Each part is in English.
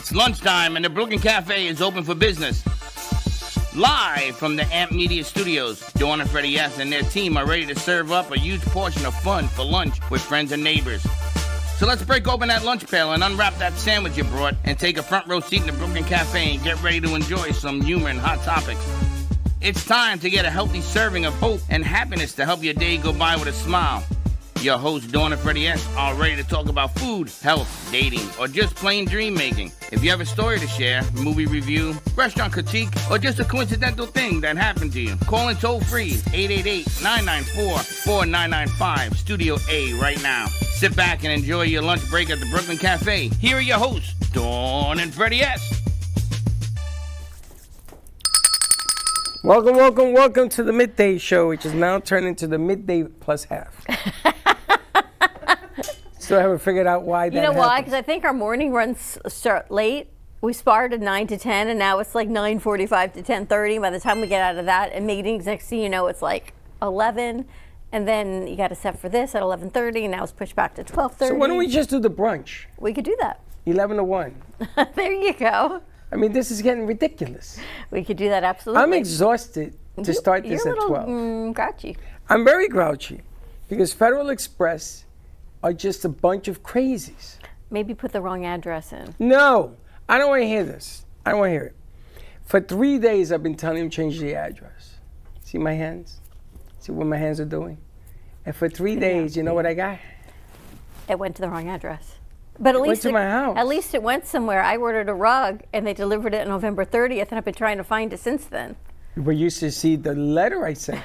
It's lunchtime and the Brooklyn Cafe is open for business. Live from the Amp Media Studios, Dawn and Freddie S. and their team are ready to serve up a huge portion of fun for lunch with friends and neighbors. So let's break open that lunch pail and unwrap that sandwich you brought and take a front row seat in the Brooklyn Cafe and get ready to enjoy some humor and hot topics. It's time to get a healthy serving of hope and happiness to help your day go by with a smile. Your hosts, Dawn and Freddie S., are ready to talk about food, health, dating, or just plain dream making. If you have a story to share, movie review, restaurant critique, or just a coincidental thing that happened to you, call in toll free 888-994-4995, Studio A right now. Sit back and enjoy your lunch break at the Brooklyn Cafe. Here are your hosts, Dawn and Freddie S. Welcome to the Midday Show, which is now turned into the Midday plus half. Still haven't figured out why that You know happens. why? Because I think our morning runs start late. We started 9 to 10, and now it's like 9:45 to 10:30. By the time we get out of that and meetings, next thing you know, it's like 11. And then you got to set for this at 11:30, and now it's pushed back to 12:30. So why don't we just do the brunch? We could do that. 11 to 1. There you go. I mean, this is getting ridiculous. We could do that, absolutely. I'm exhausted to start this You're at a little 12. Grouchy. I'm very grouchy because Federal Express are just a bunch of crazies. Maybe put the wrong address in. No, I don't want to hear this. I don't want to hear it. For 3 days, I've been telling him change the address. See my hands? See what my hands are doing? And for 3 days, you know what I got? It went to the wrong address. But at least to my house. At least it went somewhere. I ordered a rug, and they delivered it November 30th, and I've been trying to find it since then. We used to see the letter I sent.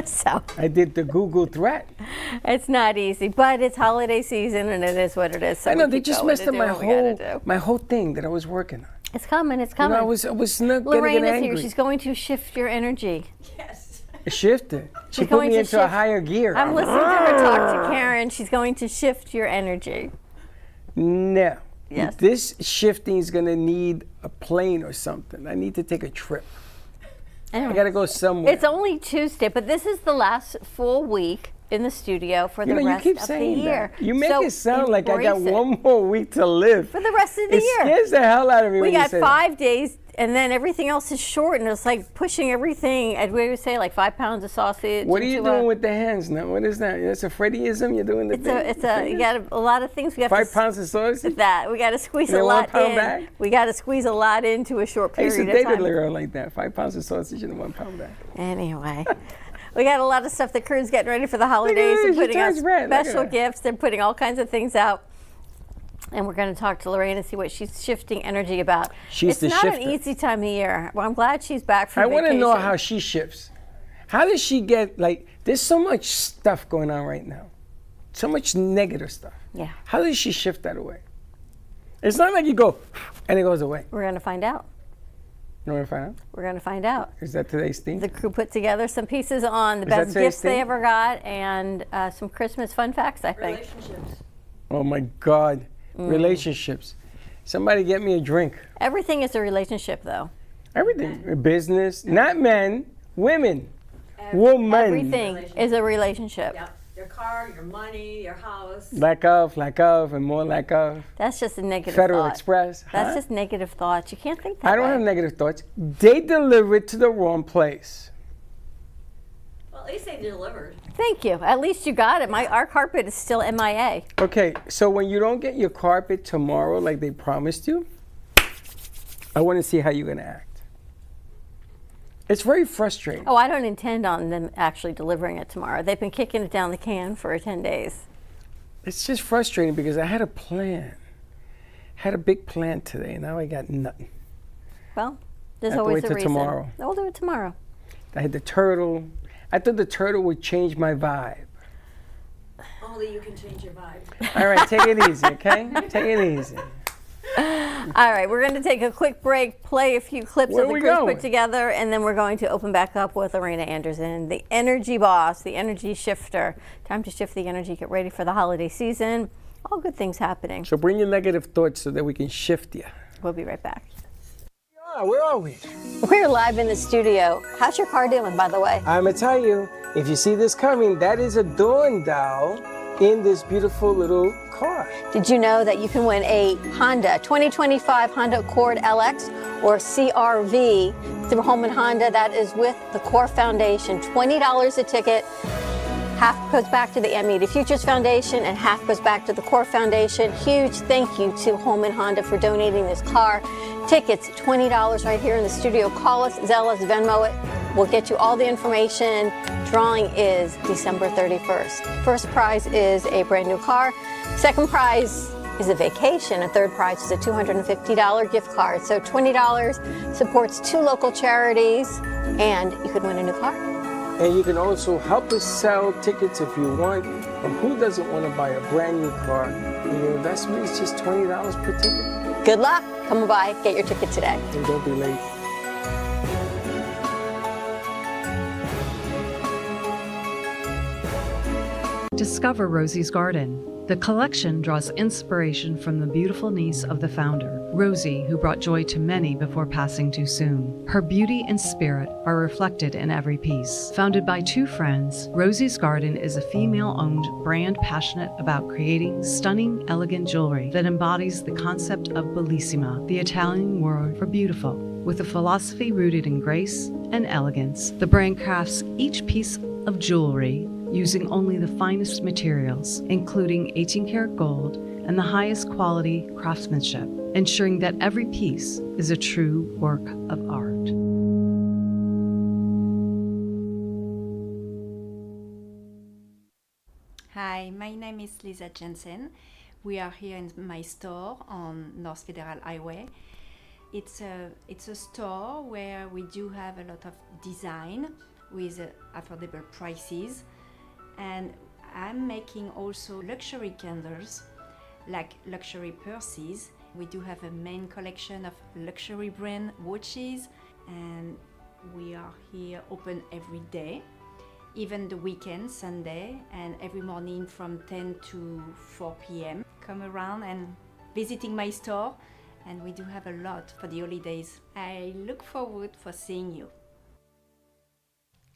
So I did the Google threat. it's not easy, but it's holiday season, and it is what it is. So I know we they keep just going messed to up do my what we gotta do. whole thing that I was working on. It's coming. It's You coming. know, I was not getting Lorena's angry. here. She's going to shift your energy. It shifted. She She's put going me to into a shift- higher gear. I'm listening to her talk to Karen. She's going to shift your energy. No. Yes. This shifting is going to need a plane or something. I need to take a trip. I got to go somewhere. It's only Tuesday, but this is the last full week in the studio for the you rest keep of the saying year. that. You make So it sound like I got embrace it. one more week to live. For the rest of the It year. scares the hell out of me We when you got say 5 days, and then everything else is short, and it's like pushing everything. What do we say, like 5 pounds of sausage? that. What are you into doing a- with the hands now? What is that? That's a Freddyism? You're doing the thing? You got a lot of things. We got 5 pounds of sausage? that. We got to squeeze In a a lot 1 pound in. bag? We got to squeeze a lot into a short I used period to of date a time. girl like that. 5 pounds of sausage in a 1 pound bag. Anyway, we got a lot of stuff. The crew's getting ready for the holidays her, and she putting out turns red. Look at special her. gifts. They're putting all kinds of things out. And we're going to talk to Laurina and see what she's shifting energy about. She's the It's not shifter. an easy time of year. Well, I'm glad she's back from I want to vacation. know how she shifts. How does she get, there's so much stuff going on right now. So much negative stuff. Yeah. How does she shift that away? It's not like you go, and it goes away. We're going to find out. You want to find out? We're going to find out. Is that today's theme? The crew put together some pieces on the Is that best today's gifts they theme? ever got and some Christmas fun facts, I think. Relationships. Oh my God. Relationships. Somebody get me a drink. Everything is a relationship, though. Everything. Business. Not men. Women. Woman. Everything is a relationship. Yep. Your car, your money, your house. Lack of, and more lack of. That's just a negative Federal thought. Express. That's Huh? just negative thoughts. You can't think that I don't way. have negative thoughts. They deliver it to the wrong place. Well, at least they delivered. Thank you. At least you got it. Our carpet is still MIA. Okay, so when you don't get your carpet tomorrow like they promised you, I want to see how you're going to act. It's very frustrating. Oh, I don't intend on them actually delivering it tomorrow. They've been kicking it down the can for 10 days. It's just frustrating because I had a plan. Had a big plan today, and now I got nothing. Well, there's I have to always wait a till reason. tomorrow. We'll do it tomorrow. I had the turtle. I thought the turtle would change my vibe. Only you can change your vibe. All right, take it easy, okay? Take it easy. All right, we're going to take a quick break, play a few clips Where of the we crew's going? put together, and then we're going to open back up with Laurina Anderson, the energy boss, the energy shifter. Time to shift the energy, get ready for the holiday season. All good things happening. So bring your negative thoughts so that we can shift you. We'll be right back. Where are we? We're live in the studio. How's your car doing, by the way? I'm going to tell you, if you see this coming, that is a dawn doll in this beautiful little car. Did you know that you can win a Honda 2025 Honda Accord LX or CRV through Home and Honda? That is with the Core Foundation. $20 a ticket. Half goes back to the Aunt Media Futures Foundation and half goes back to the Core Foundation. Huge thank you to Home and Honda for donating this car. Tickets, $20 right here in the studio. Call us, Zelle us, Venmo it. We'll get you all the information. Drawing is December 31st. First prize is a brand new car. Second prize is a vacation. A third prize is a $250 gift card. So $20 supports 2 local charities and you could win a new car. And you can also help us sell tickets if you want. But who doesn't want to buy a brand new car? And your investment is just $20 per ticket. Good luck. Come by, get your ticket today. And don't be late. Discover Rosie's Garden. The collection draws inspiration from the beautiful niece of the founder, Rosie, who brought joy to many before passing too soon. Her beauty and spirit are reflected in every piece. Founded by 2 friends, Rosie's Garden is a female-owned brand passionate about creating stunning, elegant jewelry that embodies the concept of bellissima, the Italian word for beautiful. With a philosophy rooted in grace and elegance, the brand crafts each piece of jewelry using only the finest materials, including 18-karat gold and the highest quality craftsmanship, ensuring that every piece is a true work of art. Hi, my name is Lisa Jensen. We are here in my store on North Federal Highway. It's a store where we do have a lot of design with affordable prices. And I'm making also luxury candles, like luxury purses. We do have a main collection of luxury brand watches, and we are here open every day, even the weekend, Sunday, and every morning from 10 to 4 p.m. Come around and visiting my store, and we do have a lot for the holidays. I look forward for seeing you.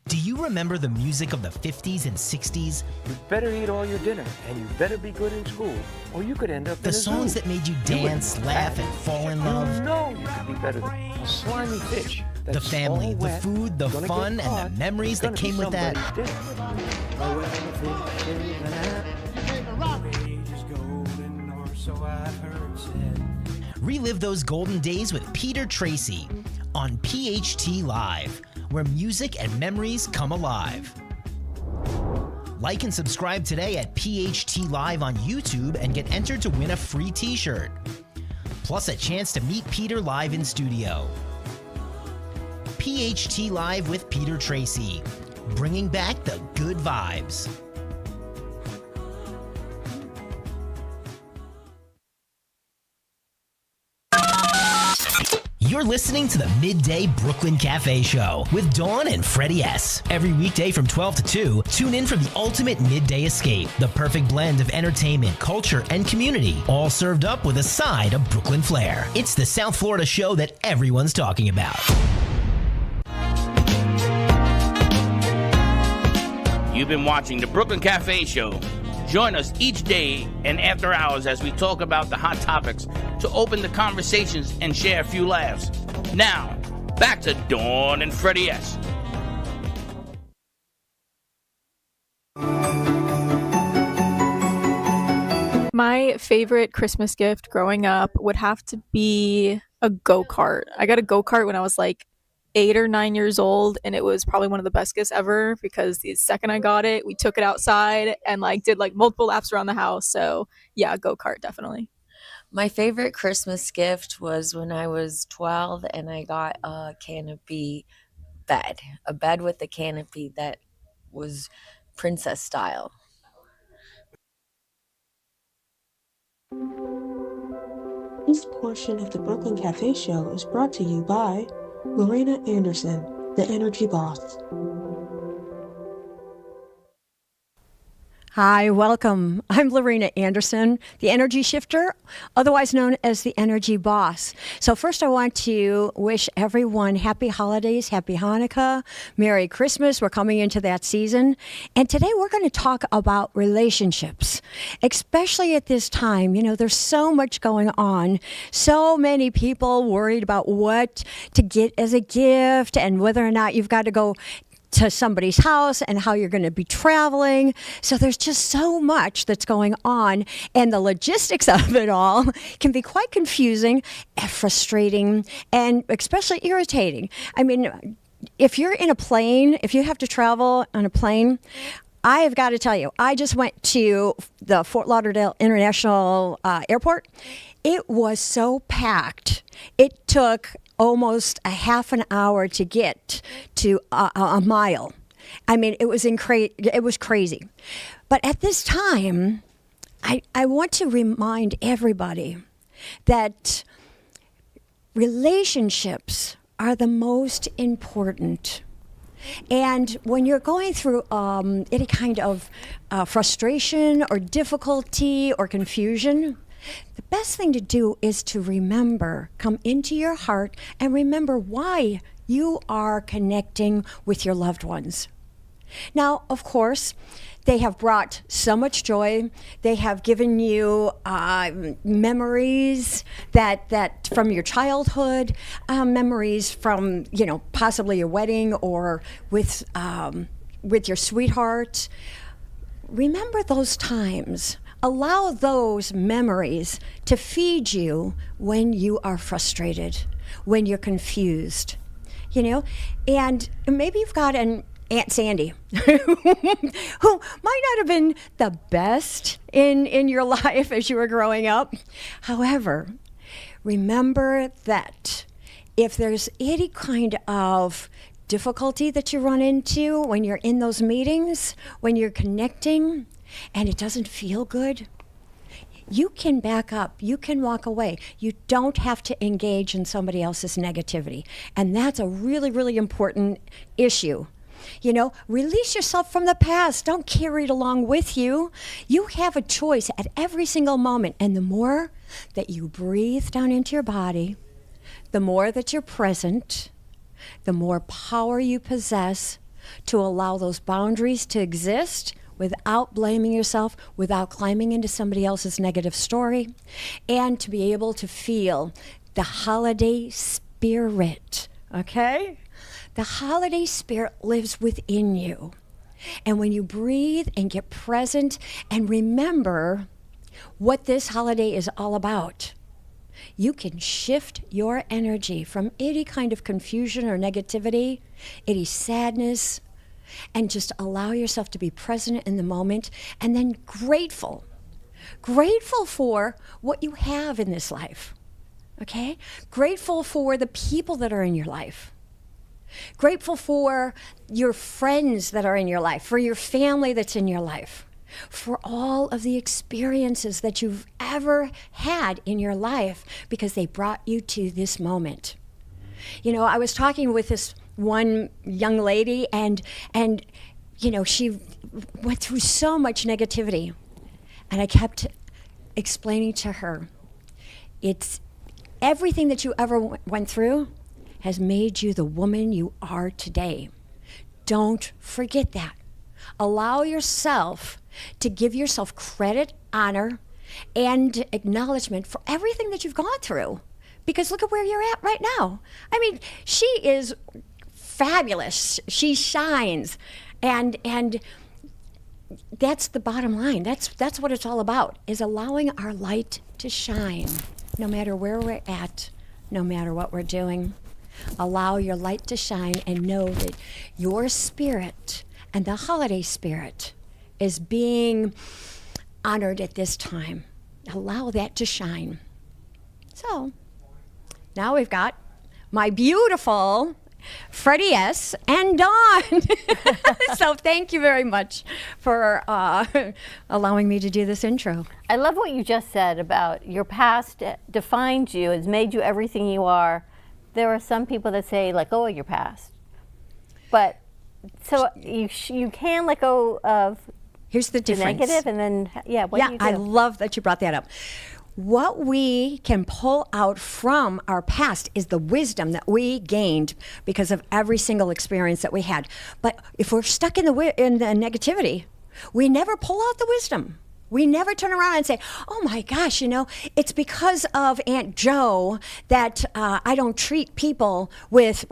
Do you remember the music of the 50s and 60s? You better eat all your dinner, and you better be good in school, or you could end up The in a songs zoo. that made you dance, laugh, and fall in love? You know you could be better than a slimy fish. The that's family, all the wet, food, the gonna fun, get and caught, the memories that gonna be came with that. somebody's dinner. Relive those golden days with Peter Tracy on PHT Live, where music and memories come alive. Like and subscribe today at PHT Live on YouTube and get entered to win a free t-shirt. Plus a chance to meet Peter live in studio. PHT Live with Peter Tracy, bringing back the good vibes. You're listening to the Midday Brooklyn Cafe Show with Dawn and Freddie S. Every weekday from 12 to 2, tune in for the ultimate midday escape. The perfect blend of entertainment, culture, and community, all served up with a side of Brooklyn flair. It's the South Florida show that everyone's talking about. You've been watching the Brooklyn Cafe Show. Join us each day and after hours as we talk about the hot topics to open the conversations and share a few laughs. Now, back to Dawn and Freddie S. My favorite Christmas gift growing up would have to be a go-kart. I got a go-kart when I was like 8 or 9 years old, and it was probably one of the best gifts ever because the second I got it, we took it outside and like did like multiple laps around the house. So yeah, go-kart definitely. My favorite Christmas gift was when I was 12 and I got a canopy bed, a bed with a canopy that was princess style. This portion of the Brooklyn Cafe Show is brought to you by Laurina Anderson, the Energy Boss. Hi, welcome. I'm Laurina Anderson, the energy shifter, otherwise known as the energy boss. So first I want to wish everyone happy holidays, happy Hanukkah, Merry Christmas. We're coming into that season. And today we're going to talk about relationships, especially at this time. You know, there's so much going on. So many people worried about what to get as a gift and whether or not you've got to go to somebody's house and how you're going to be traveling. So there's just so much that's going on, and the logistics of it all can be quite confusing and frustrating and especially irritating. I mean, if you're in a plane, if you have to travel on a plane, I have got to tell you, I just went to the Fort Lauderdale International Airport. It was so packed. It took almost a half an hour to get to a mile. I mean, it was crazy. But at this time, I want to remind everybody that relationships are the most important. And when you're going through any kind of frustration or difficulty or confusion, the best thing to do is to remember, come into your heart and remember why you are connecting with your loved ones. Now, of course, they have brought so much joy. They have given you memories that from your childhood, memories from, you know, possibly a wedding or with your sweetheart. Remember those times. Allow those memories to feed you when you are frustrated, when you're confused, you know? And maybe you've got an Aunt Sandy who might not have been the best in your life as you were growing up. However, remember that if there's any kind of difficulty that you run into when you're in those meetings, when you're connecting, and it doesn't feel good, you can back up. You can walk away. You don't have to engage in somebody else's negativity. And that's a really, really important issue. You know, release yourself from the past. Don't carry it along with you. You have a choice at every single moment. And the more that you breathe down into your body, the more that you're present, the more power you possess to allow those boundaries to exist without blaming yourself, without climbing into somebody else's negative story, and to be able to feel the holiday spirit, okay? The holiday spirit lives within you. And when you breathe and get present and remember what this holiday is all about, you can shift your energy from any kind of confusion or negativity, any sadness, and just allow yourself to be present in the moment, and then grateful for what you have in this life, okay? Grateful for the people that are in your life. Grateful for your friends that are in your life, for your family that's in your life, for all of the experiences that you've ever had in your life, because they brought you to this moment. You know, I was talking with this one young lady, and you know, she went through so much negativity, and I kept explaining to her, it's everything that you ever went through has made you the woman you are today. Don't forget that. Allow yourself to give yourself credit, honor, and acknowledgement for everything that you've gone through, because look at where you're at right now. I mean, she is fabulous. She shines, and that's the bottom line. That's what it's all about, is allowing our light to shine, no matter where we're at, no matter what we're doing. Allow your light to shine, and know that your spirit and the holiday spirit is being honored at this time. Allow that to shine. So now we've got my beautiful Freddie S. and Dawn. So thank you very much for allowing me to do this intro. I love what you just said about your past defined you, has made you everything you are. There are some people that say, let go of your past. But so you can let go of Here's the difference. The negative, and then, what do you do? I love that you brought that up. What we can pull out from our past is the wisdom that we gained because of every single experience that we had. But if we're stuck in the negativity, we never pull out the wisdom. We never turn around and say, oh my gosh, it's because of Aunt Joe that I don't treat people with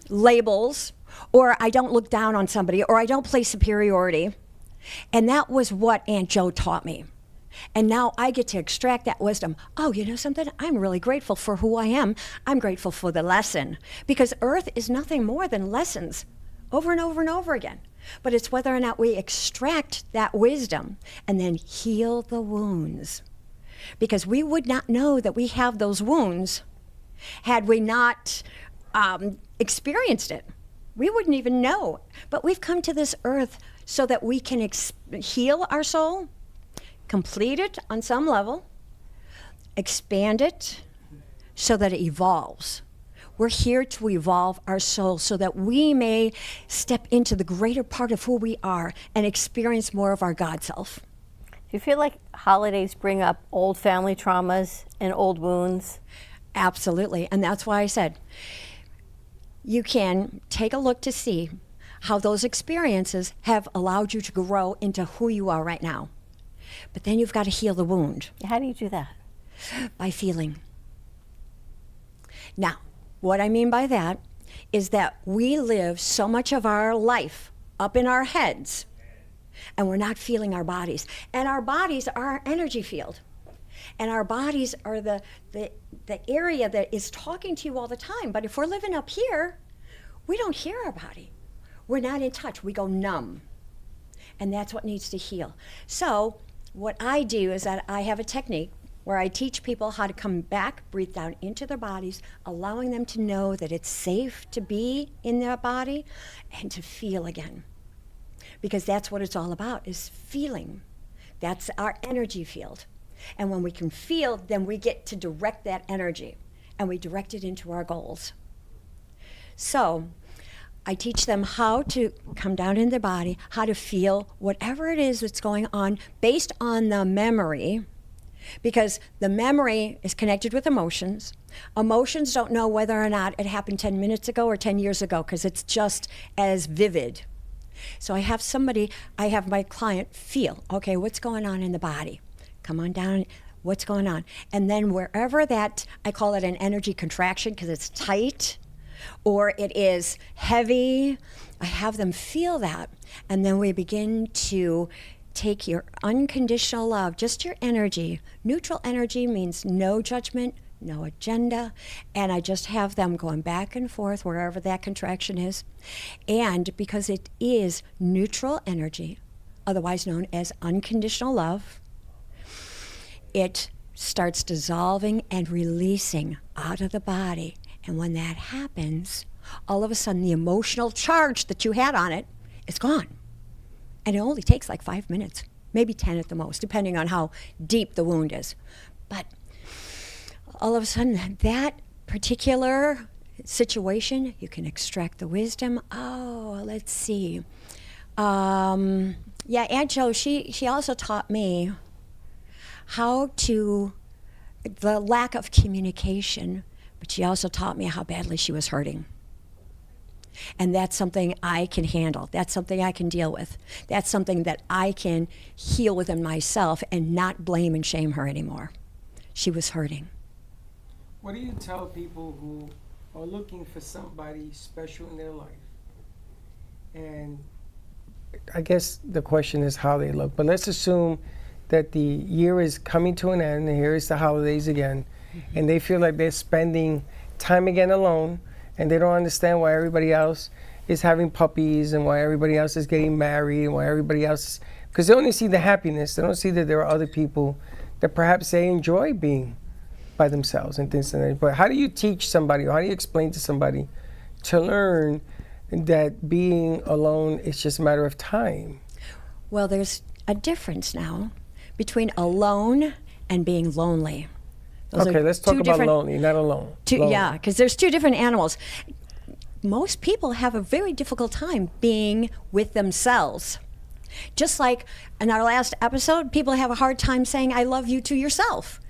labels, or I don't look down on somebody, or I don't play superiority. And that was what Aunt Joe taught me. And now I get to extract that wisdom. Oh, you know something? I'm really grateful for who I am. I'm grateful for the lesson. Because Earth is nothing more than lessons over and over and over again. But it's whether or not we extract that wisdom and then heal the wounds. Because we would not know that we have those wounds had we not experienced it. We wouldn't even know. But we've come to this earth so that we can heal our soul, complete it on some level, expand it so that it evolves. We're here to evolve our soul so that we may step into the greater part of who we are and experience more of our God self. Do you feel like holidays bring up old family traumas and old wounds? Absolutely. And that's why I said, you can take a look to see how those experiences have allowed you to grow into who you are right now. But then you've got to heal the wound. How do you do that? By feeling. Now, what I mean by that is that we live so much of our life up in our heads, and we're not feeling our bodies. And our bodies are our energy field. And our bodies are the area that is talking to you all the time. But if we're living up here, we don't hear our body. We're not in touch. We go numb. And that's what needs to heal. So what I do is that I have a technique where I teach people how to come back, breathe down into their bodies, allowing them to know that it's safe to be in their body and to feel again. Because that's what it's all about, is feeling. That's our energy field. And when we can feel, then we get to direct that energy, and we direct it into our goals. So I teach them how to come down in their body, how to feel whatever it is that's going on based on the memory, because the memory is connected with emotions. Emotions don't know whether or not it happened 10 minutes ago or 10 years ago, because it's just as vivid. So I have my client feel, okay, what's going on in the body? Come on down, what's going on? And then wherever that, I call it an energy contraction because it's tight, or it is heavy, I have them feel that. And then we begin to take your unconditional love, just your energy. Neutral energy means no judgment, no agenda, and I just have them going back and forth wherever that contraction is. And because it is neutral energy, otherwise known as unconditional love, it starts dissolving and releasing out of the body. And when that happens, all of a sudden the emotional charge that you had on it is gone. And it only takes like 5 minutes, maybe 10 at the most, depending on how deep the wound is. But all of a sudden, that particular situation, you can extract the wisdom. Oh, let's see. Aunt Jo, she also taught me how to, the lack of communication, but she also taught me how badly she was hurting. And that's something I can handle. That's something I can deal with. That's something that I can heal within myself and not blame and shame her anymore. She was hurting. What do you tell people who are looking for somebody special in their life? And I guess the question is how they look. But let's assume that the year is coming to an end, and here is the holidays again, and they feel like they're spending time again alone, and they don't understand why everybody else is having puppies and why everybody else is getting married and why everybody else is, because they only see the happiness. They don't see that there are other people that perhaps they enjoy being by themselves and things like that. But how do you teach somebody, or how do you explain to somebody to learn that being alone is just a matter of time? Well, there's a difference now between alone and being lonely. Okay, let's talk about lonely, not alone. Yeah, because there's two different animals. Most people have a very difficult time being with themselves. Just like in our last episode, people have a hard time saying I love you to yourself.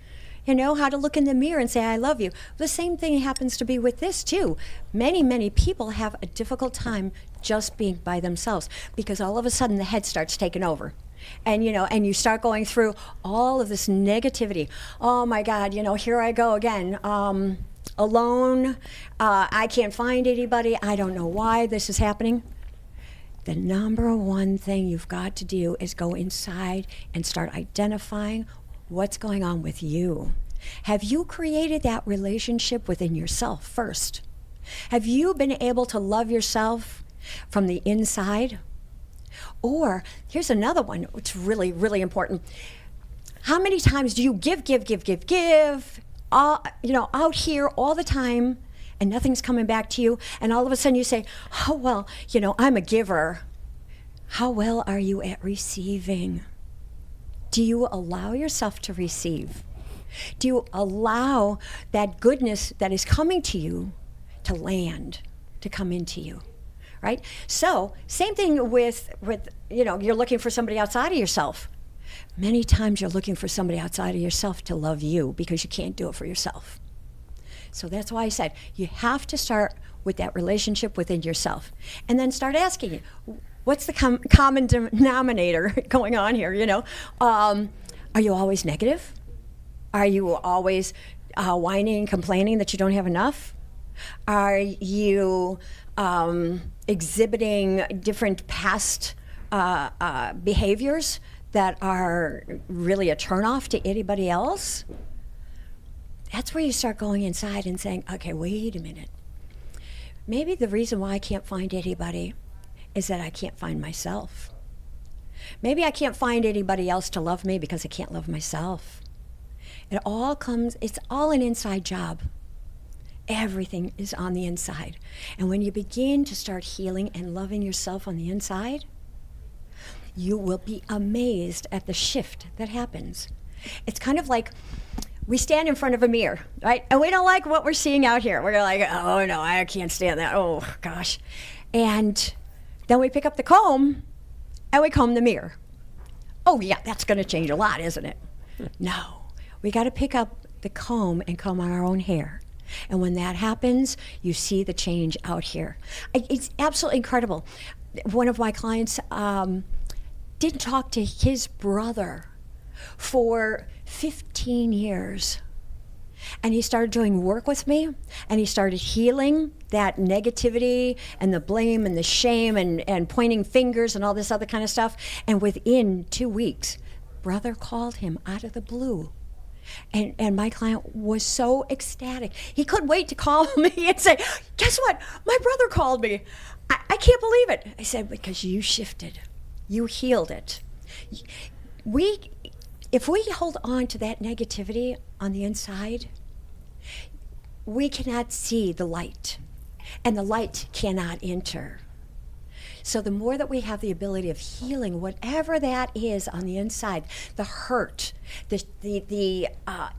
You know, how to look in the mirror and say I love you. The same thing happens to be with this too. Many people have a difficult time just being by themselves because all of a sudden the head starts taking over. And you start going through all of this negativity. Oh my God, here I go again. Alone, I can't find anybody. I don't know why this is happening. The number one thing you've got to do is go inside and start identifying what's going on with you. Have you created that relationship within yourself first? Have you been able to love yourself from the inside? Or here's another one, which is really, really important. How many times do you give, out here all the time, and nothing's coming back to you, and all of a sudden you say, oh, well, I'm a giver. How well are you at receiving? Do you allow yourself to receive? Do you allow that goodness that is coming to you to land, to come into you? Right? So same thing with you're looking for somebody outside of yourself. Many times you're looking for somebody outside of yourself to love you because you can't do it for yourself. So that's why I said you have to start with that relationship within yourself and then start asking you, what's the common denominator going on here? Are you always negative? Are you always whining and complaining that you don't have enough? Are you exhibiting different past behaviors that are really a turnoff to anybody else? That's where you start going inside and saying, okay, wait a minute. Maybe the reason why I can't find anybody is that I can't find myself. Maybe I can't find anybody else to love me because I can't love myself. It's all an inside job. Everything is on the inside. And when you begin to start healing and loving yourself on the inside, you will be amazed at the shift that happens. It's kind of like we stand in front of a mirror, right? And we don't like what we're seeing out here. We're like, oh no, I can't stand that. Oh gosh. And then we pick up the comb and we comb the mirror. Oh yeah, that's going to change a lot, isn't it? No, we got to pick up the comb and comb our own hair. And when that happens, you see the change out here. It's absolutely incredible. One of my clients didn't talk to his brother for 15 years. And he started doing work with me, and he started healing that negativity and the blame and the shame and pointing fingers and all this other kind of stuff. And within 2 weeks, brother called him out of the blue. And my client was so ecstatic. He couldn't wait to call me and say, guess what? My brother called me. I can't believe it. I said, because you shifted. You healed it. If we hold on to that negativity on the inside, we cannot see the light, and the light cannot enter. So the more that we have the ability of healing whatever that is on the inside, the hurt, the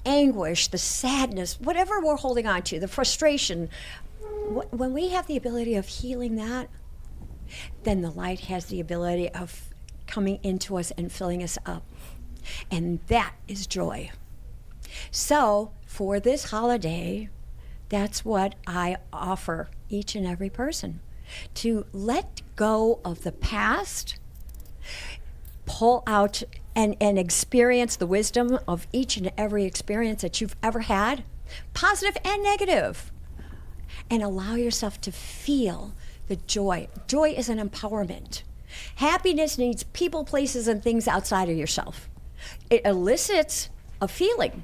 anguish, the sadness, whatever we're holding on to, the frustration, when we have the ability of healing that, then the light has the ability of coming into us and filling us up. And that is joy. So for this holiday, that's what I offer each and every person. To let go of the past, pull out and experience the wisdom of each and every experience that you've ever had, positive and negative, and allow yourself to feel the joy. Joy is an empowerment. Happiness needs people, places, and things outside of yourself. It elicits a feeling.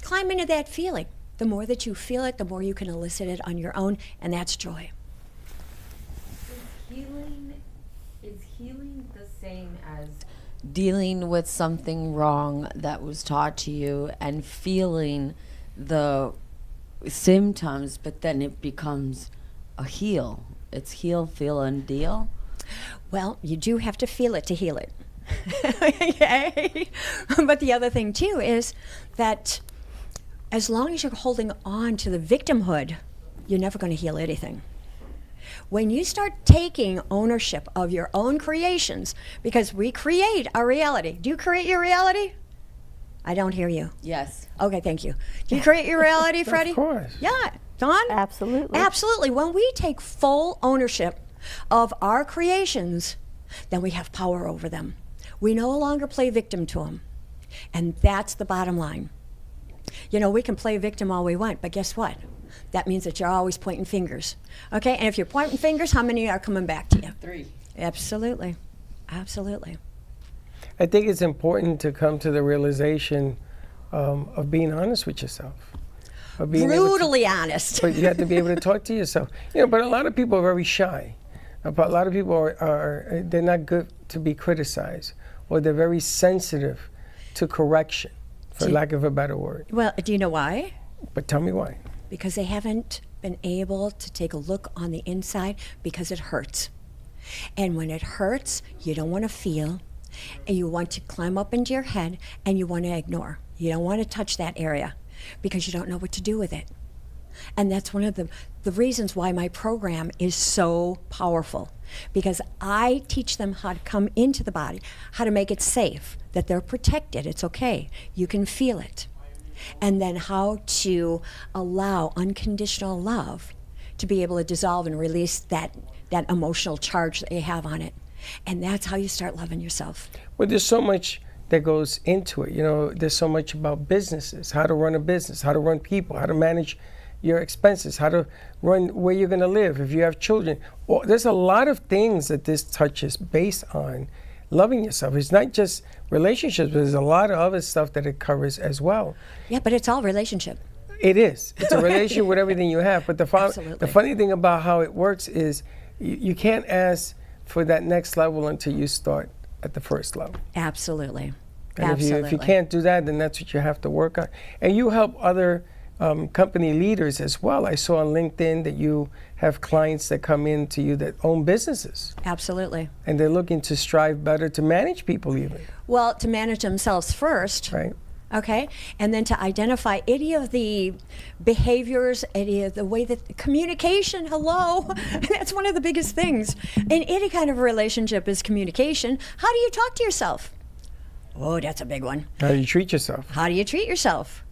Climb into that feeling. The more that you feel it, the more you can elicit it on your own, and that's joy. Is healing the same as dealing with something wrong that was taught to you and feeling the symptoms, but then it becomes a heal? It's heal, feel, and deal? Well, you do have to feel it to heal it. Okay? But the other thing, too, is that as long as you're holding on to the victimhood, you're never going to heal anything. When you start taking ownership of your own creations, because we create our reality. Do you create your reality? I don't hear you. Yes. Okay, thank you. Do you create your reality, Freddie? Of course. Yeah. Dawn? Absolutely. Absolutely. When we take full ownership of our creations, then we have power over them. We no longer play victim to them. And that's the bottom line. You know, we can play victim all we want, but guess what? That means that you're always pointing fingers. Okay? And if you're pointing fingers, how many are coming back to you? 3. Absolutely. Absolutely. I think it's important to come to the realization of being honest with yourself. Of being Brutally honest. But you have to be able to talk to yourself. You know, but a lot of people are very shy. But a lot of people are they're not good to be criticized, or they're very sensitive to correction, for lack of a better word. Well, do you know why? But tell me why. Because they haven't been able to take a look on the inside, because it hurts. And when it hurts, you don't want to feel, and you want to climb up into your head, and you want to ignore. You don't want to touch that area because you don't know what to do with it. And that's one of the reasons why my program is so powerful, because I teach them how to come into the body, how to make it safe, that they're protected, it's okay, you can feel it. And then how to allow unconditional love to be able to dissolve and release that emotional charge that you have on it. And that's how you start loving yourself. Well, there's so much that goes into it. You know, there's so much about businesses, how to run a business, how to run people, how to manage your expenses, how to run where you're going to live, if you have children. Well, there's a lot of things that this touches based on loving yourself. It's not just relationships, but there's a lot of other stuff that it covers as well. Yeah, but it's all relationship. It is. It's a relationship with everything you have. But the funny thing about how it works is you can't ask for that next level until you start at the first level. Absolutely. And Absolutely. if you can't do that, then that's what you have to work on. And you help other company leaders as well. I saw on LinkedIn that you have clients that come in to you that own businesses. Absolutely. And they're looking to strive better to manage people even. Well, to manage themselves first. Right. Okay, and then to identify any of the behaviors, any of the way that communication, hello, that's one of the biggest things in any kind of relationship is communication. How do you talk to yourself? Oh, that's a big one. How do you treat yourself? How do you treat yourself?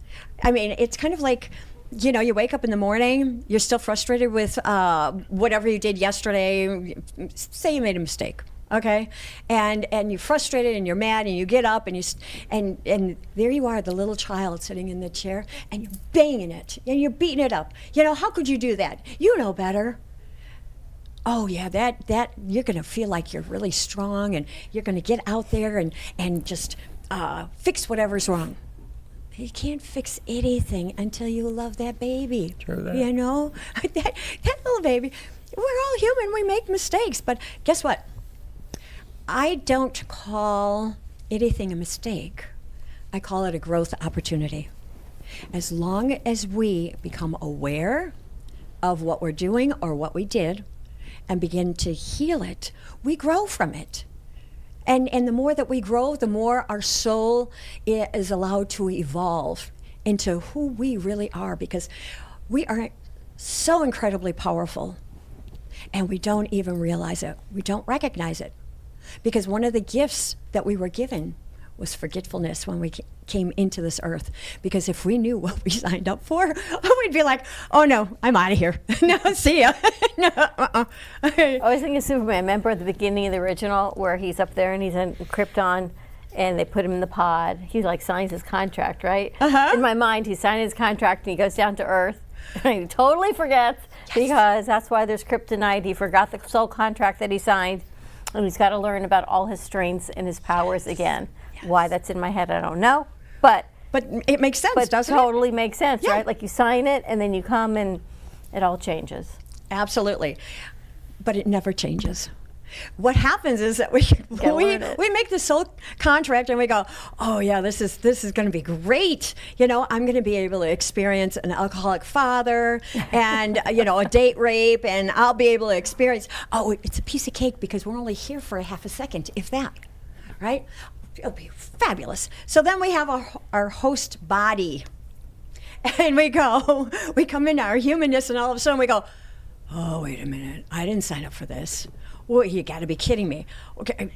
I mean, it's kind of like, you know, you wake up in the morning, you're still frustrated with whatever you did yesterday. Say you made a mistake. Okay, and you're frustrated and you're mad and you get up and there you are, the little child sitting in the chair, and you're banging it and you're beating it up. You know, how could you do that? You know better. Oh yeah, that you're gonna feel like you're really strong and you're gonna get out there and just fix whatever's wrong. You can't fix anything until you love that baby. True that. You know, that little baby. We're all human. We make mistakes, but guess what? I don't call anything a mistake. I call it a growth opportunity. As long as we become aware of what we're doing or what we did and begin to heal it, we grow from it. And the more that we grow, the more our soul is allowed to evolve into who we really are, because we are so incredibly powerful and we don't even realize it. We don't recognize it. Because one of the gifts that we were given was forgetfulness when we came into this earth. Because if we knew what we signed up for, we'd be like, oh no, I'm out of here. No, see ya. No, I was thinking of Superman. Remember at the beginning of the original where he's up there and he's in Krypton and they put him in the pod. He like signs his contract, right? Uh-huh. In my mind, he's signing his contract and he goes down to Earth. And he totally forgets because that's why there's kryptonite. He forgot the soul contract that he signed. And he's got to learn about all his strengths and his powers again. Yes. Why that's in my head, I don't know. But it makes sense, doesn't it? Totally makes sense, Yeah. right? Like you sign it and then you come and it all changes. Absolutely. But it never changes. What happens is that we make the soul contract and we go, oh yeah, this is going to be great. You know, I'm going to be able to experience an alcoholic father and you know, a date rape, and I'll be able to experience, oh, it's a piece of cake because we're only here for a half a second, if that, right? It'll be fabulous. So then we have our host body, and we come into our humanness, and all of a sudden we go, oh, wait a minute, I didn't sign up for this. Well, you got to be kidding me. Okay,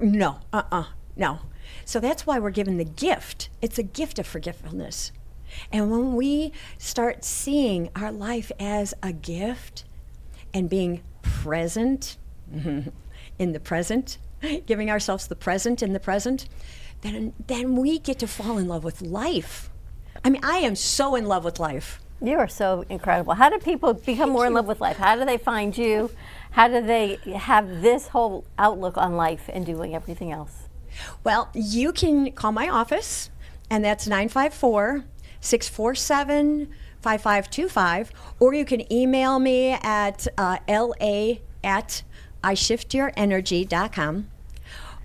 no. So that's why we're given the gift. It's a gift of forgiveness. And when we start seeing our life as a gift and being present in the present, giving ourselves the present in the present, then we get to fall in love with life. I mean, I am so in love with life. You are so incredible. How do people become more in love with life? How do they find you? How do they have this whole outlook on life and doing everything else? Well, you can call my office, and that's 954-647-5525, or you can email me at la@ishiftyourenergy.com.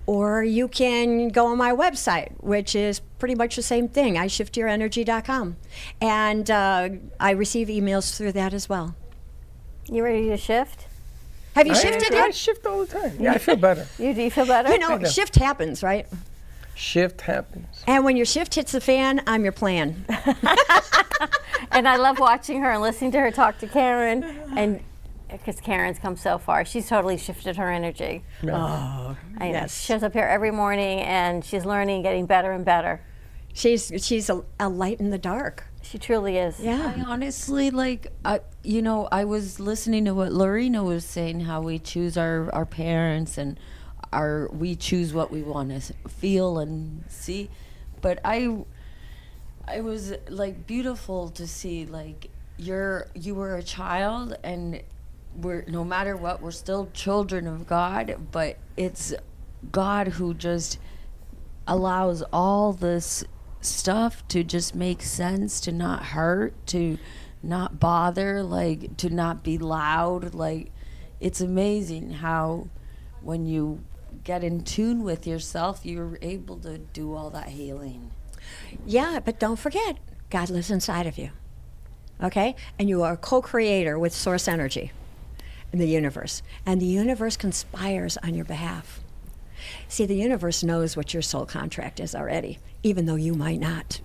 Or you can go on my website, which is pretty much the same thing, ishiftyourenergy.com. And I receive emails through that as well. You ready to shift? Have you shifted yet? I shift all the time. Yeah, I feel better. Do you feel better? You know, shift happens, right? Shift happens. And when your shift hits the fan, I'm your plan. And I love watching her and listening to her talk to Karen, and because Karen's come so far, she's totally shifted her energy. Oh, yes. She shows up here every morning, and she's learning, getting better and better. She's a light in the dark. She truly is. Yeah. I honestly, I was listening to what Laurina was saying, how we choose our parents and we choose what we want to feel and see. But I was like beautiful to see, like you were a child, and no matter what, we're still children of God, but it's God who just allows all this stuff to just make sense, to not hurt, to not bother, like to not be loud. Like, it's amazing how when you get in tune with yourself, you're able to do all that healing. Yeah, but don't forget, God lives inside of you. Okay? And you are a co-creator with source energy in the universe. And the universe conspires on your behalf. See, the universe knows what your soul contract is already, even though you might not.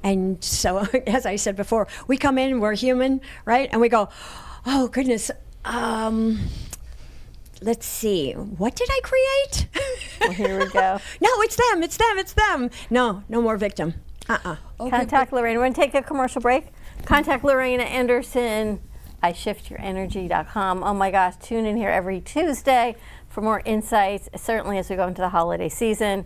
And so, as I said before, we come in, we're human, right? And we go, oh, goodness, let's see, what did I create? Well, here we go. No, it's them. No more victim. Okay, Contact Laurina. We're going to take a commercial break. Contact Laurina Anderson, ishiftyourenergy.com. Oh my gosh, tune in here every Tuesday for more insights, certainly as we go into the holiday season.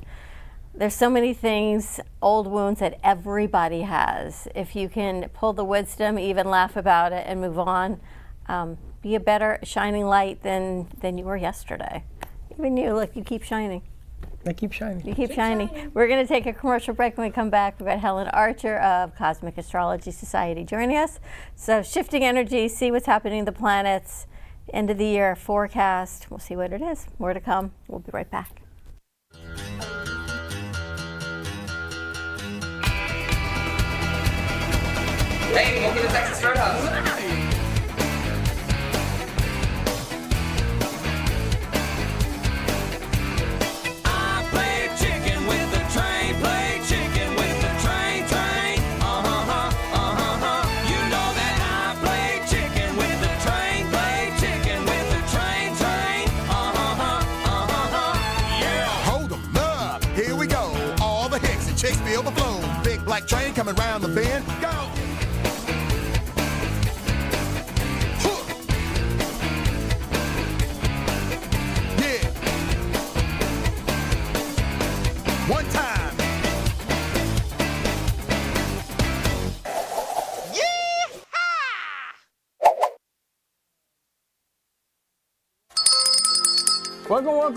There's so many things, old wounds that everybody has. If you can pull the wisdom, even laugh about it and move on, be a better shining light than you were yesterday. Even you, look, you keep shining. I keep shining. You keep shining. We're going to take a commercial break. When we come back, we've got Helen Archer of Cosmic Astrology Society joining us. So shifting energy, see what's happening in the planets, end of the year forecast. We'll see what it is. More to come. We'll be right back. Hey, welcome to Texas Roadhouse. Overflow, big black train coming round the bend. Go! Yeah. One time.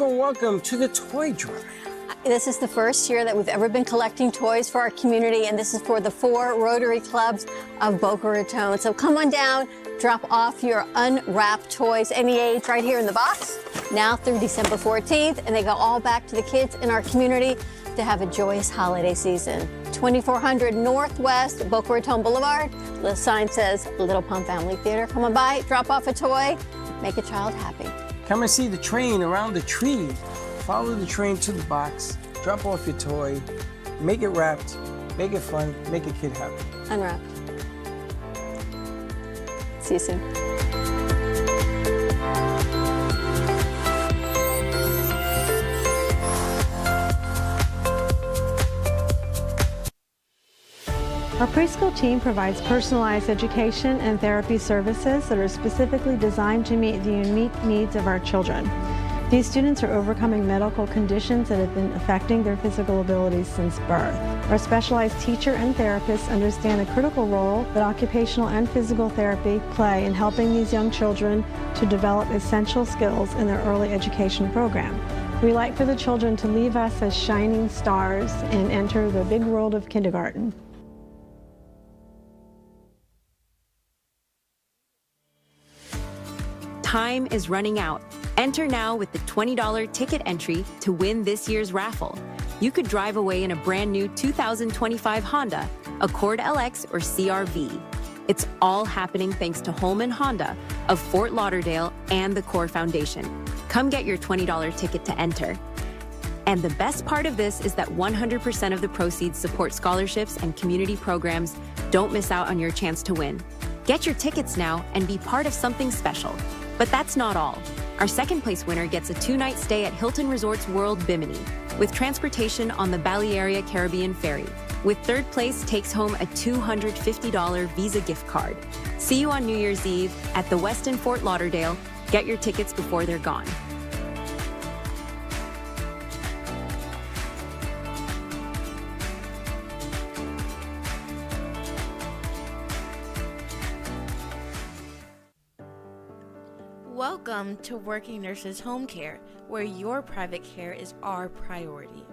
Welcome to the toy drive. This is the first year that we've ever been collecting toys for our community, and this is for the 4 Rotary Clubs of Boca Raton. So come on down, drop off your unwrapped toys, any age, right here in the box, now through December 14th, and they go all back to the kids in our community to have a joyous holiday season. 2400 Northwest Boca Raton Boulevard. The sign says Little Pump Family Theater. Come on by, drop off a toy, make a child happy. Come and see the train around the tree. Follow the train to the box, drop off your toy, make it wrapped, make it fun, make a kid happy. Unwrapped. See you soon. Our preschool team provides personalized education and therapy services that are specifically designed to meet the unique needs of our children. These students are overcoming medical conditions that have been affecting their physical abilities since birth. Our specialized teacher and therapists understand the critical role that occupational and physical therapy play in helping these young children to develop essential skills in their early education program. We like for the children to leave us as shining stars and enter the big world of kindergarten. Time is running out. Enter now with the $20 ticket entry to win this year's raffle. You could drive away in a brand new 2025 Honda, Accord LX or CR-V. It's all happening thanks to Holman Honda of Fort Lauderdale and the Core Foundation. Come get your $20 ticket to enter. And the best part of this is that 100% of the proceeds support scholarships and community programs. Don't miss out on your chance to win. Get your tickets now and be part of something special. But that's not all. Our second place winner gets a 2-night stay at Hilton Resorts World Bimini with transportation on the Balearia Caribbean Ferry. With third place takes home a $250 Visa gift card. See you on New Year's Eve at the Westin Fort Lauderdale. Get your tickets before they're gone. Welcome to Working Nurses Home Care, where your private care is our priority.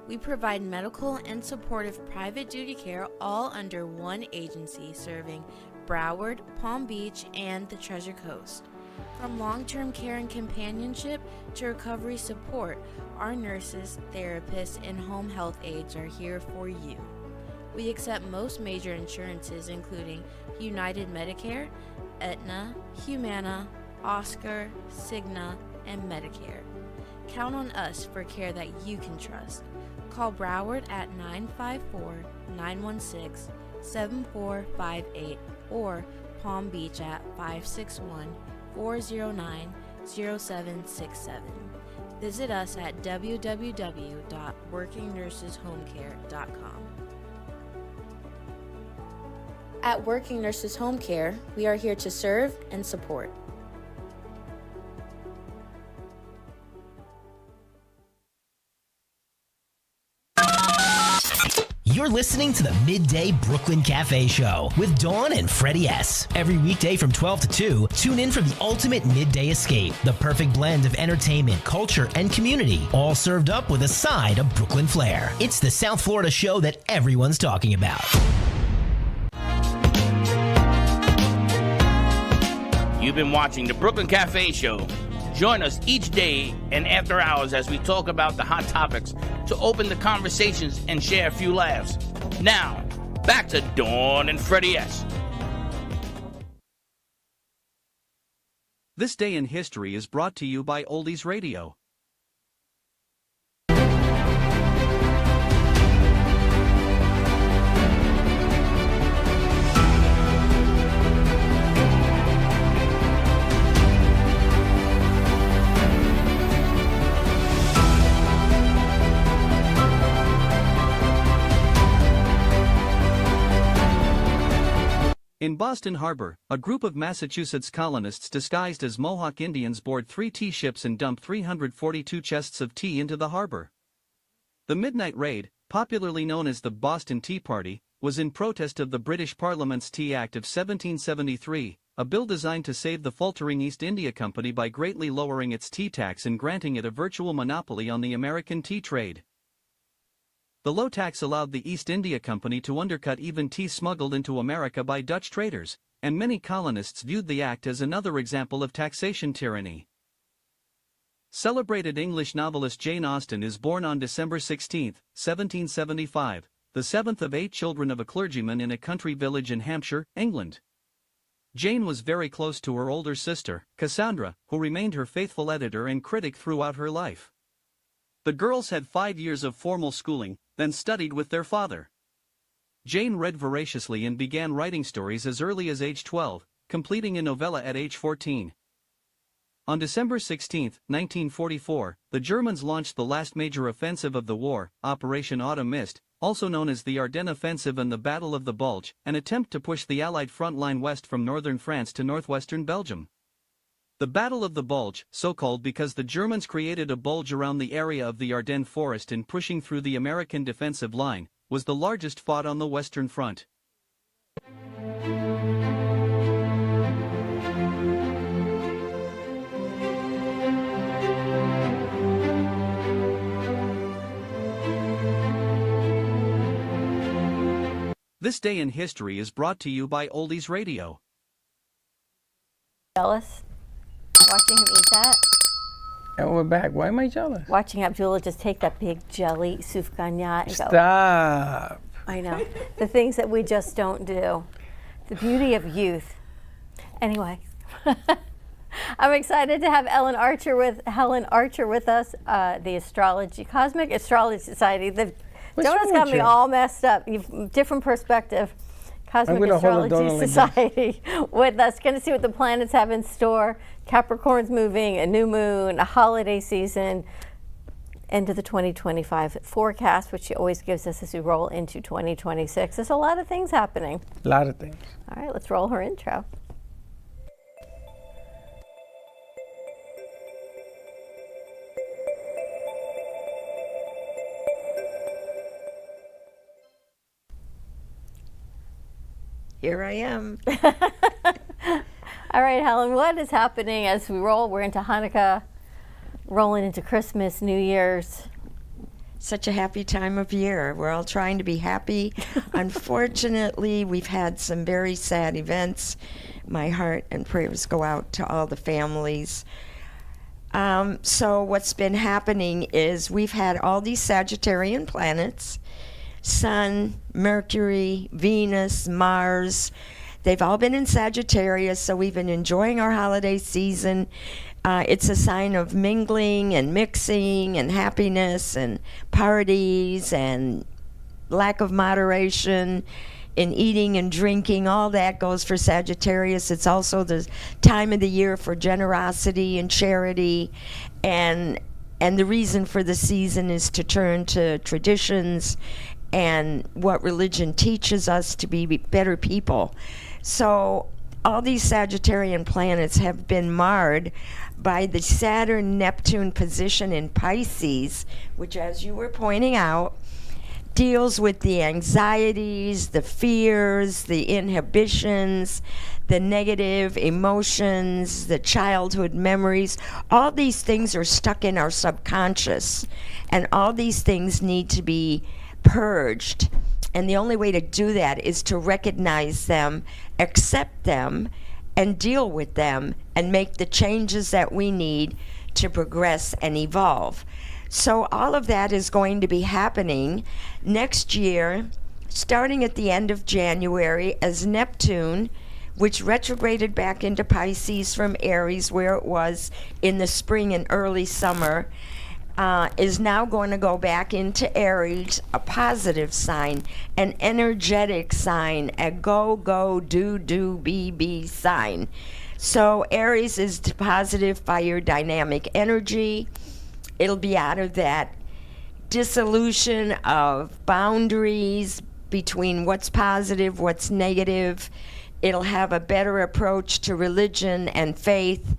We provide medical and supportive private duty care all under one agency serving Broward, Palm Beach, and the Treasure Coast. From long-term care and companionship to recovery support, our nurses, therapists, and home health aides are here for you. We accept most major insurances including United Medicare, Aetna, Humana, Oscar, Cigna, and Medicare. Count on us for care that you can trust. Call Broward at 954-916-7458 or Palm Beach at 561-409-0767. Visit us at www.workingnurseshomecare.com. At Working Nurses Home Care, we are here to serve and support. You're listening to the Midday Brooklyn Cafe Show with Dawn and Freddie S. Every weekday from 12 to 2, tune in for the ultimate midday escape. The perfect blend of entertainment, culture, and community, all served up with a side of Brooklyn flair. It's the South Florida show that everyone's talking about. You've been watching the Brooklyn Cafe Show. Join us each day and after hours as we talk about the hot topics to open the conversations and share a few laughs. Now, back to Dawn and Freddie S. This Day in History is brought to you by Oldies Radio. In Boston Harbor, a group of Massachusetts colonists disguised as Mohawk Indians board 3 tea ships and dump 342 chests of tea into the harbor. The midnight raid, popularly known as the Boston Tea Party, was in protest of the British Parliament's Tea Act of 1773, a bill designed to save the faltering East India Company by greatly lowering its tea tax and granting it a virtual monopoly on the American tea trade. The low tax allowed the East India Company to undercut even tea smuggled into America by Dutch traders, and many colonists viewed the act as another example of taxation tyranny. Celebrated English novelist Jane Austen is born on December 16, 1775, the 7th of 8 children of a clergyman in a country village in Hampshire, England. Jane was very close to her older sister, Cassandra, who remained her faithful editor and critic throughout her life. The girls had 5 years of formal schooling, then studied with their father. Jane read voraciously and began writing stories as early as age 12, completing a novella at age 14. On December 16, 1944, the Germans launched the last major offensive of the war, Operation Autumn Mist, also known as the Ardennes Offensive and the Battle of the Bulge, an attempt to push the Allied front line west from northern France to northwestern Belgium. The Battle of the Bulge, so called because the Germans created a bulge around the area of the Ardennes Forest in pushing through the American defensive line, was the largest fought on the Western Front. This day in history is brought to you by Oldies Radio. Jealous? Watching him eat that? And we're back. Why am I jealous? Watching Abdullah just take that big jelly soufganya and go. Stop. I know. The things that we just don't do. The beauty of youth. Anyway. I'm excited to have Helen Archer with us, the Cosmic Astrology Society. Donut's got me all messed up. You've different perspective. Cosmic Astrology Society with us. Going to see what the planets have in store. Capricorn's moving, a new moon, a holiday season, end of the 2025 forecast, which she always gives us as we roll into 2026. There's a lot of things happening. A lot of things. All right, let's roll her intro. Here I am. All right, Helen, what is happening as we roll? We're into Hanukkah, rolling into Christmas, New Year's. Such a happy time of year. We're all trying to be happy. Unfortunately, we've had some very sad events. My heart and prayers go out to all the families. So what's been happening is we've had all these Sagittarian planets, Sun, Mercury, Venus, Mars. They've all been in Sagittarius, so we've been enjoying our holiday season. It's a sign of mingling and mixing and happiness and parties and lack of moderation in eating and drinking. All that goes for Sagittarius. It's also the time of the year for generosity and charity, and the reason for the season is to turn to traditions and what religion teaches us to be better people. So all these Sagittarian planets have been marred by the Saturn-Neptune position in Pisces, which, as you were pointing out, deals with the anxieties, the fears, the inhibitions, the negative emotions, the childhood memories. All these things are stuck in our subconscious, and all these things need to be purged. And the only way to do that is to recognize them, accept them, and deal with them, and make the changes that we need to progress and evolve. So all of that is going to be happening next year, starting at the end of January, as Neptune, which retrograded back into Pisces from Aries, where it was in the spring and early summer, is now going to go back into Aries, a positive sign, an energetic sign, a go, do, be sign. So Aries is the positive fire dynamic energy. It'll be out of that dissolution of boundaries between what's positive, what's negative. It'll have a better approach to religion and faith.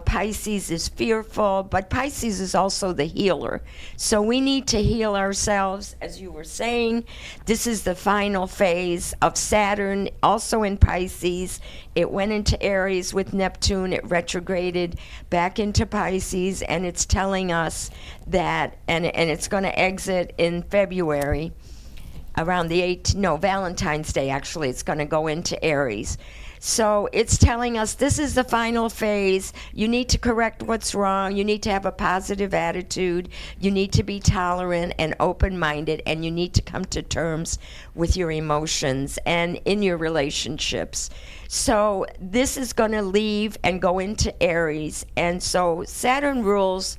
Pisces is fearful, but Pisces is also the healer. So we need to heal ourselves, as you were saying. This is the final phase of Saturn, also in Pisces. It went into Aries with Neptune. It retrograded back into Pisces, and it's telling us that, and it's going to exit in February, around the Valentine's Day, actually. It's going to go into Aries. So it's telling us this is the final phase. You need to correct what's wrong. You need to have a positive attitude. You need to be tolerant and open-minded, and you need to come to terms with your emotions and in your relationships. So this is going to leave and go into Aries. And so Saturn rules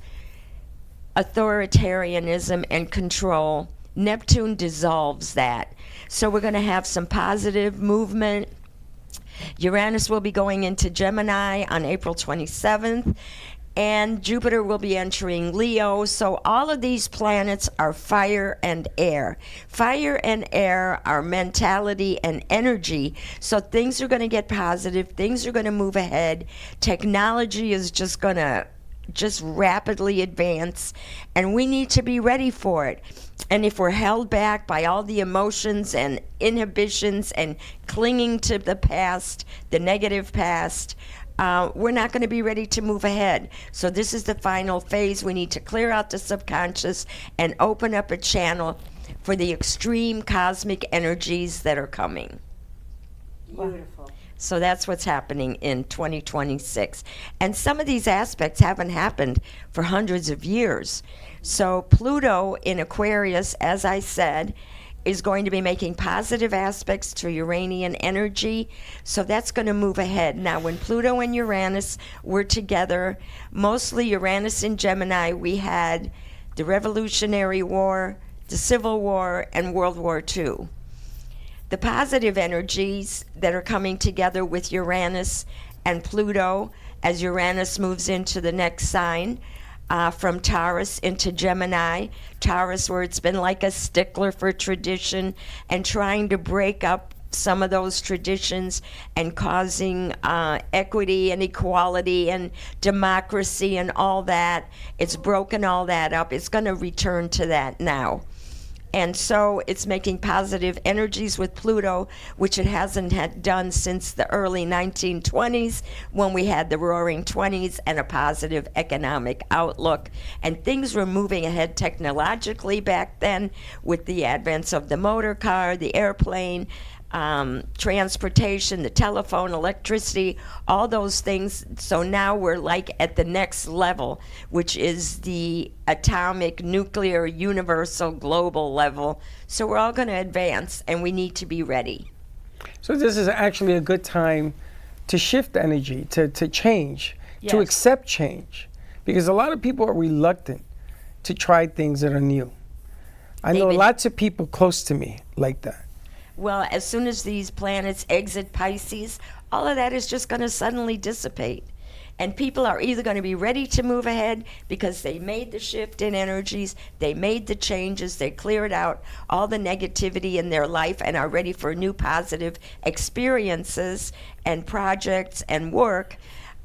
authoritarianism and control. Neptune dissolves that. So we're going to have some positive movement. Uranus will be going into Gemini on April 27th, and Jupiter will be entering Leo. So all of these planets are fire and air. Fire and air are mentality and energy. So things are going to get positive. Things are going to move ahead. Technology is just going to rapidly advance, and we need to be ready for it. And if we're held back by all the emotions and inhibitions and clinging to the past, the negative past, we're not going to be ready to move ahead. So this is the final phase. We need to clear out the subconscious and open up a channel for the extreme cosmic energies that are coming. Beautiful. So that's what's happening in 2026. And some of these aspects haven't happened for hundreds of years. So Pluto in Aquarius, as I said, is going to be making positive aspects to Uranian energy. So that's going to move ahead. Now, when Pluto and Uranus were together, mostly Uranus in Gemini, we had the Revolutionary War, the Civil War, and World War II. The positive energies that are coming together with Uranus and Pluto as Uranus moves into the next sign, from Taurus into Gemini. Taurus, where it's been like a stickler for tradition and trying to break up some of those traditions and causing equity and equality and democracy and all that. It's broken all that up. It's going to return to that now. And so it's making positive energies with Pluto, which it hasn't had done since the early 1920s when we had the Roaring Twenties and a positive economic outlook. And things were moving ahead technologically back then with the advance of the motor car, the airplane, transportation, the telephone, electricity, all those things. So now we're like at the next level, which is the atomic, nuclear, universal, global level. So we're all going to advance, and we need to be ready. So this is actually a good time to shift energy, to change, Yes. to accept change. Because a lot of people are reluctant to try things that are new. I know lots of people close to me like that. Well, as soon as these planets exit Pisces, all of that is just going to suddenly dissipate. And people are either going to be ready to move ahead because they made the shift in energies, they made the changes, they cleared out all the negativity in their life and are ready for new positive experiences and projects and work.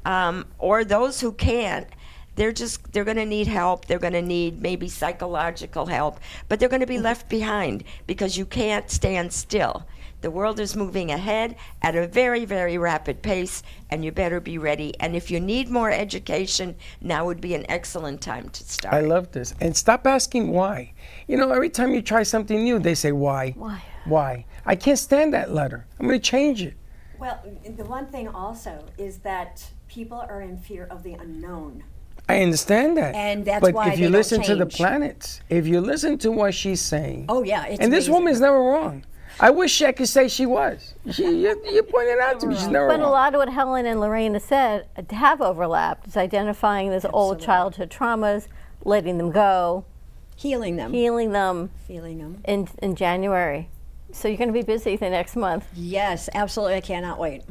Or those who can't, they're going to need help. They're going to need maybe psychological help, but they're going to be left behind because you can't stand still. The world is moving ahead at a very, very rapid pace, and you better be ready. And if you need more education, now would be an excellent time to start. I love this. And stop asking why. You know, every time you try something new, they say, why? Why? Why? I can't stand that letter. I'm going to change it. Well, the one thing also is that people are in fear of the unknown. I understand that. And that's but why if you they listen don't to the change. planets, if you listen to what she's saying. Oh, yeah, it's and this amazing. woman's never wrong. I wish I could say she was. You pointed out to me she's never But wrong. a lot of what Helen and Laurina said have overlapped. It's identifying those old childhood traumas, letting them go, healing them, feeling them in January. So you're going to be busy the next month. Yes, absolutely. I cannot wait.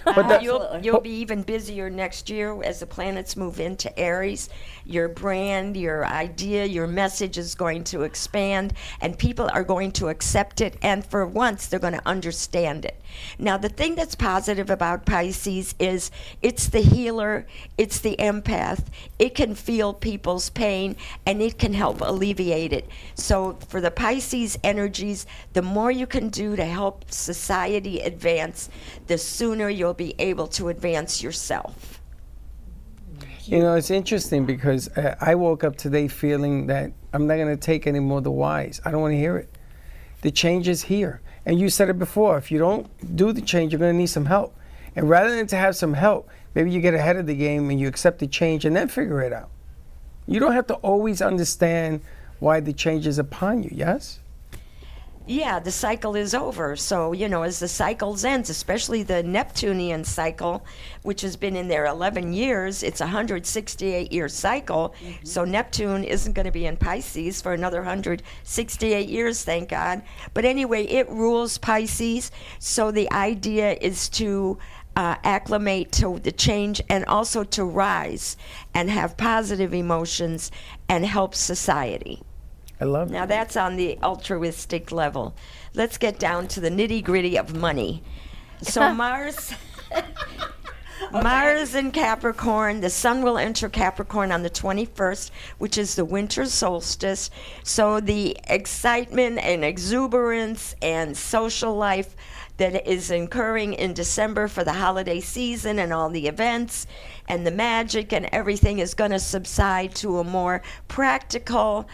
But you'll be even busier next year as the planets move into Aries. Your brand, your idea, your message is going to expand, and people are going to accept it, and for once they're going to understand it. Now, the thing that's positive about Pisces is it's the healer, it's the empath. It can feel people's pain, and it can help alleviate it. So for the Pisces energies, the more you can do to help society advance, the sooner you'll be able to advance yourself. You know, it's interesting because I woke up today feeling that I'm not going to take any more of the whys. I don't want to hear it. The change is here. And you said it before, if you don't do the change, you're going to need some help. And rather than to have some help, maybe you get ahead of the game and you accept the change and then figure it out. You don't have to always understand why the change is upon you, yes? Yeah, the cycle is over. So, you know, as the cycles ends, especially the Neptunian cycle, which has been in there 11 years, it's a 168-year cycle. So Neptune isn't going to be in Pisces for another 168 years, thank God. But anyway, it rules Pisces. So the idea is to acclimate to the change and also to rise and have positive emotions and help society. I love Now that's on the altruistic level. Let's get down to the nitty-gritty of money. So Mars in Capricorn, the sun will enter Capricorn on the 21st, which is the winter solstice. So the excitement and exuberance and social life that is occurring in December for the holiday season and all the events and the magic and everything is going to subside to a more practical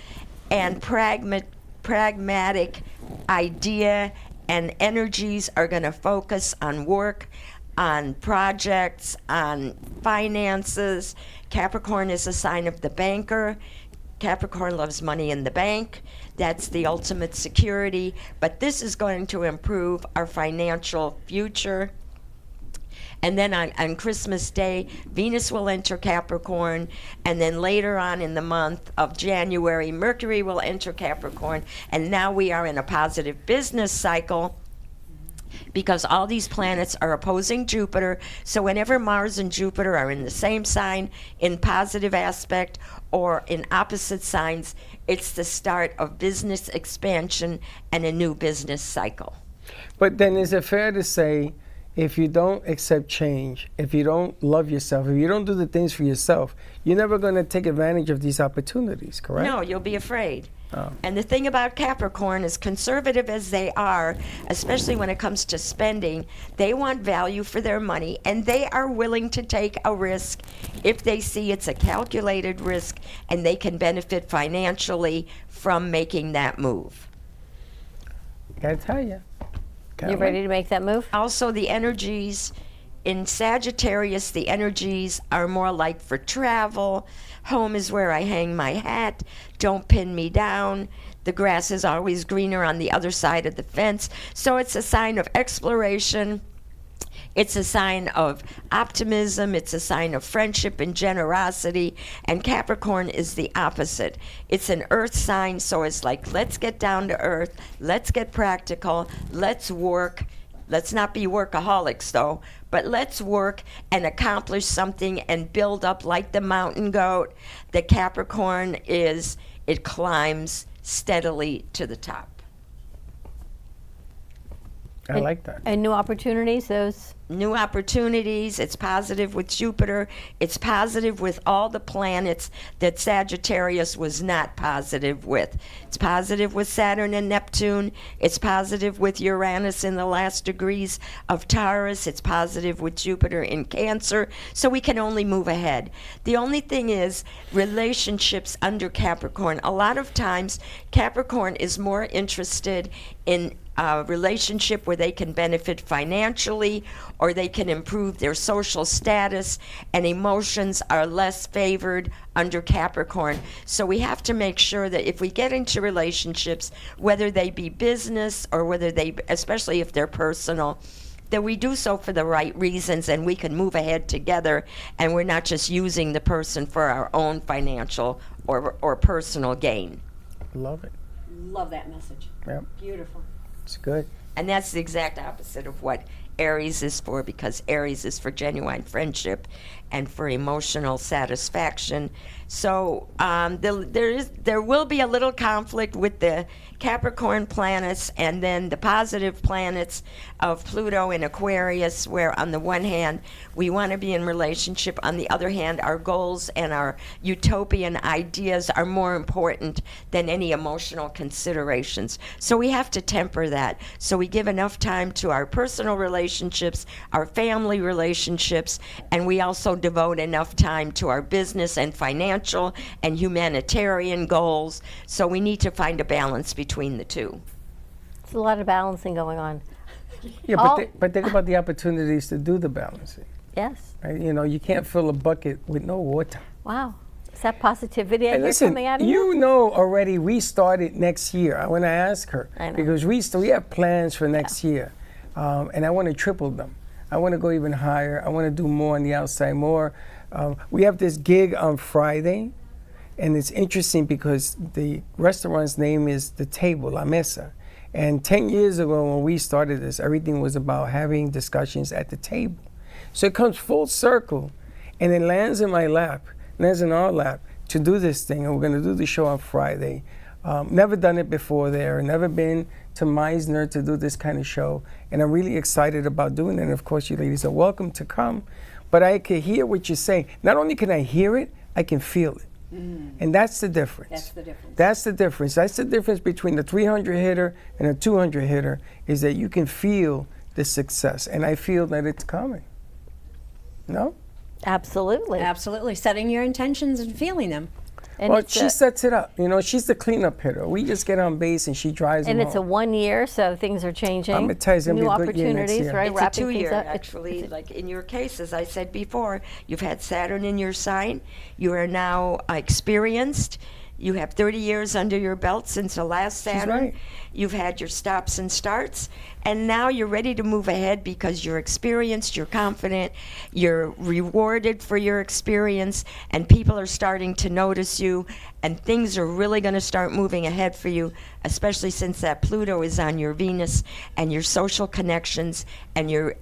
and pragmatic idea, and energies are going to focus on work, on projects, on finances. Capricorn is a sign of the banker. Capricorn loves money in the bank. That's the ultimate security. But this is going to improve our financial future. And then on Christmas Day, Venus will enter Capricorn. And then later on in the month of January, Mercury will enter Capricorn. And now we are in a positive business cycle, because all these planets are opposing Jupiter. So whenever Mars and Jupiter are in the same sign in positive aspect or in opposite signs, it's the start of business expansion and a new business cycle. But then is it fair to say, if you don't accept change, if you don't love yourself, if you don't do the things for yourself, you're never going to take advantage of these opportunities, correct? No, you'll be afraid. Oh. And the thing about Capricorn is, conservative as they are, especially when it comes to spending, they want value for their money, and they are willing to take a risk if they see it's a calculated risk and they can benefit financially from making that move. Gotta tell you. You ready to make that move? Also, the energies in Sagittarius, the energies are more like for travel. Home is where I hang my hat. Don't pin me down. The grass is always greener on the other side of the fence. So it's a sign of exploration. It's a sign of optimism. It's a sign of friendship and generosity. And Capricorn is the opposite. It's an earth sign, so it's like, let's get down to earth. Let's get practical. Let's work. Let's not be workaholics, though, but let's work and accomplish something and build up like the mountain goat. The Capricorn is, it climbs steadily to the top. I like that. And new opportunities, those? New opportunities. It's positive with Jupiter. It's positive with all the planets that Sagittarius was not positive with. It's positive with Saturn and Neptune. It's positive with Uranus in the last degrees of Taurus. It's positive with Jupiter in Cancer. So we can only move ahead. The only thing is relationships under Capricorn. A lot of times Capricorn is more interested in a relationship where they can benefit financially or they can improve their social status, and emotions are less favored under Capricorn. So we have to make sure that if we get into relationships, whether they be business or whether they, especially if they're personal, that we do so for the right reasons and we can move ahead together, and we're not just using the person for our own financial or personal gain. Love it. Love that message. Yep. Beautiful. It's good. And that's the exact opposite of what Aries is for, because Aries is for genuine friendship and for emotional satisfaction. So there will be a little conflict with the Capricorn planets and then the positive planets of Pluto and Aquarius, where on the one hand we want to be in relationship, on the other hand our goals and our utopian ideas are more important than any emotional considerations. So we have to temper that. So we give enough time to our personal relationships, our family relationships, and we also devote enough time to our business and financial and humanitarian goals. So we need to find a balance between the two. There's a lot of balancing going on. Yeah, but think about the opportunities to do the balancing. Yes. Right? You know, you can't fill a bucket with no water. Wow. Is that positivity I Hey, hear listen, coming out of you know already we started next year. I want to ask her, I know. because we have plans for next year, and I want to triple them. I want to go even higher. I want to do more on the outside, more. We have this gig on Friday, and it's interesting because the restaurant's name is The Table, La Mesa. And 10 years ago when we started this, everything was about having discussions at the table. So it comes full circle, and it lands in my lap, lands in our lap to do this thing. And we're going to do the show on Friday. Never done it before there, never been to Meisner to do this kind of show. And I'm really excited about doing it. And of course, you ladies are welcome to come. But I can hear what you're saying. Not only can I hear it, I can feel it. And that's the difference. That's the difference. That's the difference. That's the difference between the 300 hitter and a 200 hitter, is that you can feel the success. And I feel that it's coming. No? Absolutely. Absolutely. Setting your intentions and feeling them. And well, she sets it up. You know, she's the cleanup hitter. We just get on base and she drives them And it's home. a 1 year, so things are changing. I'm gonna tell you, it's gonna New be a good year next opportunities, year. right? It's a Wrapping things 2-year, up. actually. Like in your case, as I said before, you've had Saturn in your sign. You are now experienced. You have 30 years under your belt since the last Saturn. right. You've had your stops and starts, and now you're ready to move ahead because you're experienced, you're confident, you're rewarded for your experience, and people are starting to notice you, and things are really going to start moving ahead for you, especially since that Pluto is on your Venus, and your social connections and your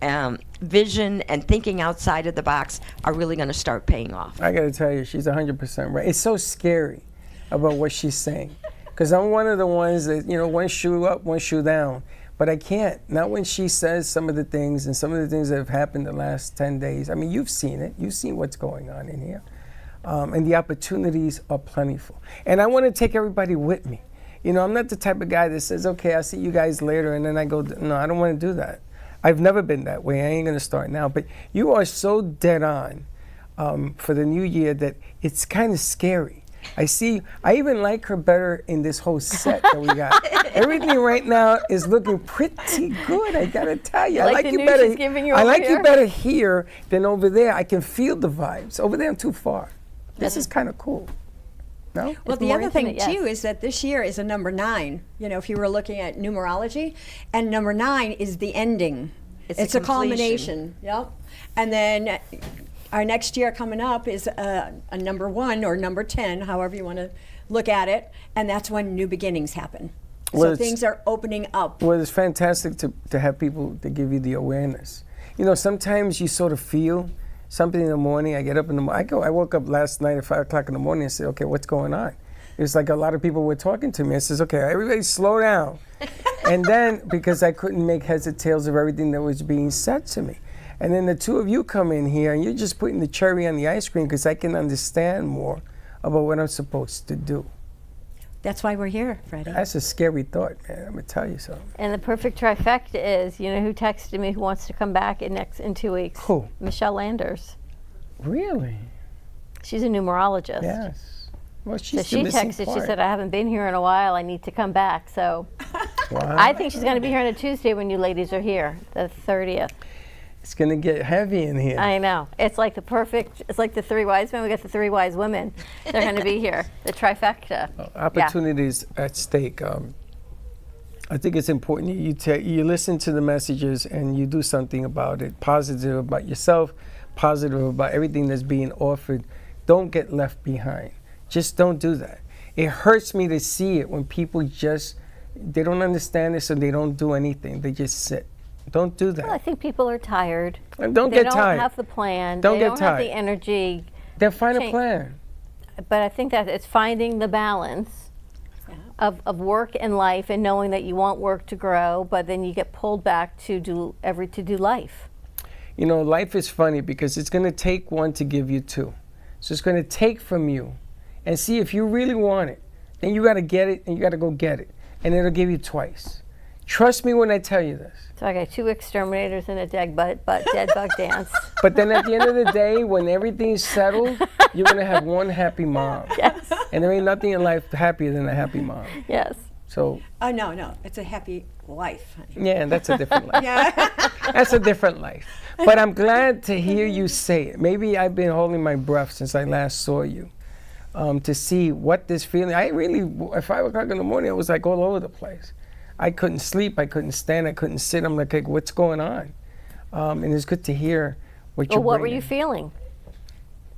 vision and thinking outside of the box are really going to start paying off. I gotta tell you, she's 100% right. It's so scary about what she's saying. Because I'm one of the ones that, you know, one shoe up, one shoe down. But I can't. Not when she says some of the things and some of the things that have happened the last 10 days. I mean, you've seen it. You've seen what's going on in here. And the opportunities are plentiful. And I want to take everybody with me. You know, I'm not the type of guy that says, okay, I'll see you guys later, and then I go, no, I don't want to do that. I've never been that way. I ain't going to start now. But you are so dead on for the new year that it's kind of scary. I even like her better in this whole set that we got. Everything right now is looking pretty good, I gotta tell you. Like I like the you news better. she's giving you I over like here? you better here than over there. I can feel the vibes. Over there, I'm too far. This is kind of cool. No? Well, It's the more other thing, intimate, yes. too, is that this year is a number 9, you know, if you were looking at numerology. And number 9 is the ending. It's a a culmination. Yep. And then our next year coming up is a number 1 or number 10, however you want to look at it. And that's when new beginnings happen. Well, So it's- things are opening up. Well, it's fantastic to have people to give you the awareness. You know, sometimes you sort of feel something in the morning. I get up in the morning. I woke up last night at 5 o'clock in the morning and said, okay, what's going on? It's like a lot of people were talking to me. I says, okay, everybody slow down. And then, because I couldn't make heads or tails of everything that was being said to me. And then the two of you come in here and you're just putting the cherry on the ice cream because I can understand more about what I'm supposed to do. That's why we're here, Freddie. That's a scary thought, man. I'm going to tell you something. And the perfect trifecta is, you know who texted me who wants to come back in 2 weeks? Who? Michelle Landers. Really? She's a numerologist. Yes. Well, So she's she the missing texted, she part. said, I haven't been here in a while, I need to come back. So Wow. I think she's going to be here on a Tuesday when you ladies are here, the 30th. It's going to get heavy in here. I know. It's like it's like the 3 wise men. We got the 3 wise women. They're going to be here, the trifecta. Opportunities at stake. I think it's important you listen to the messages and you do something about it, positive about yourself, positive about everything that's being offered. Don't get left behind. Just don't do that. It hurts me to see it when people they don't understand this and they don't do anything. They just sit. Don't do that. Well, I think people are tired. And don't they get tired. They don't have the plan. Don't they get don't have tired. the energy. Then find a Change. plan. But I think that it's finding the balance of work and life, and knowing that you want work to grow, but then you get pulled back to do life. You know, life is funny because it's going to take one to give you two. So it's going to take from you and see if you really want it. Then you got to get it and you got to go get it. And it'll give you twice. Trust me when I tell you this. So I got 2 exterminators and a dead bug dance. But then at the end of the day, when everything's settled, you're going to have one happy mom. Yes. And there ain't nothing in life happier than a happy mom. Yes. So. Oh, no. It's a happy life, honey. Yeah, that's a different life. Yeah. That's a different life. But I'm glad to hear you say it. Maybe I've been holding my breath since I last saw you to see what this feeling. I really, at 5 o'clock in the morning, I was like all over the place. I couldn't sleep, I couldn't stand, I couldn't sit. I'm like, what's going on? And it's good to hear what you're Well, what were bringing. you feeling?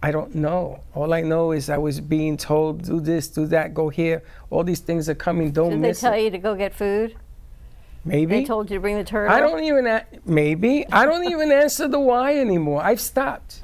I don't know. All I know is I was being told, do this, do that, go here. All these things are coming, don't Did they miss tell it. you to go get food? Maybe. They told you to bring the turtle. I don't even, maybe. I don't even answer the why anymore. I've stopped.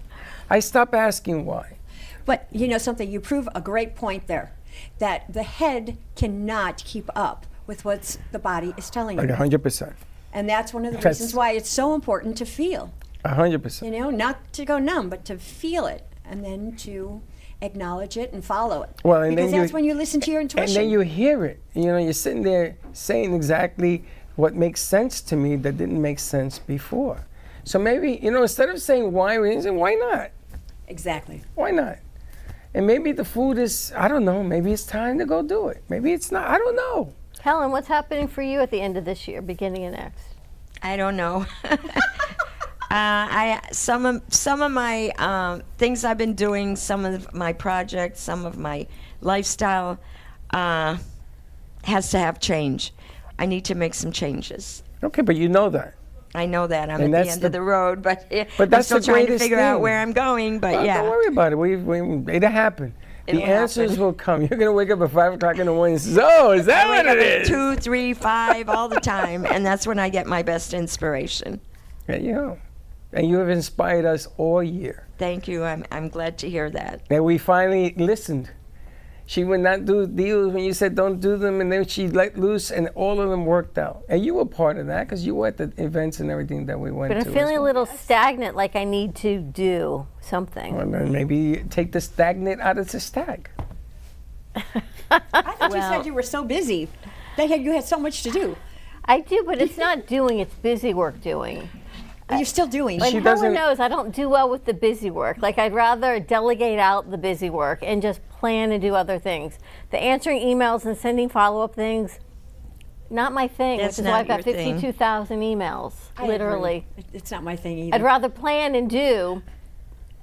I stopped asking why. But you know something, you prove a great point there, that the head cannot keep up with what the body is telling you. 100%. And that's one of the reasons why it's so important to feel. 100%. You know, not to go numb, but to feel it and then to acknowledge it and follow it. Well, and because then that's when you listen to your intuition. And then you hear it. You know, you're sitting there saying exactly what makes sense to me that didn't make sense before. So maybe, you know, instead of saying why, we say, why not? Exactly. Why not? And maybe the food is, I don't know, maybe it's time to go do it. Maybe it's not, I don't know. Helen, what's happening for you at the end of this year, beginning of next? I don't know. Some of my things I've been doing, some of my projects, some of my lifestyle has to have change. I need to make some changes. Okay, but you know that. I know that. I'm And at that's the end the- of the road, but But I'm that's still the trying to greatest figure out thing. where I'm going. But Well, yeah, don't worry about it. It'll happen. It'll The answers happen. will come. You're going to wake up at 5 o'clock in the morning and say, oh, is that I what wake it up at is? 2, 3, 5 all the time, and that's when I get my best inspiration. Yeah, you know. And you have inspired us all year. Thank you. I'm glad to hear that. And we finally listened. She would not do deals when you said don't do them, and then she let loose, and all of them worked out. And you were part of that because you were at the events and everything that we went But to. I'm feeling a little stagnant, like I need to do something. Well, then maybe take the stagnant out of the stag. I thought you said you were so busy. You had so much to do. I do, but it's not doing, it's busy work doing. But you're still doing. Like Helen knows I don't do well with the busy work. Like I'd rather delegate out the busy work and just plan and do other things. The answering emails and sending follow-up things, not my thing, That's which is why not I've got your thing. 52,000 emails, I literally. agree. It's not my thing either. I'd rather plan and do,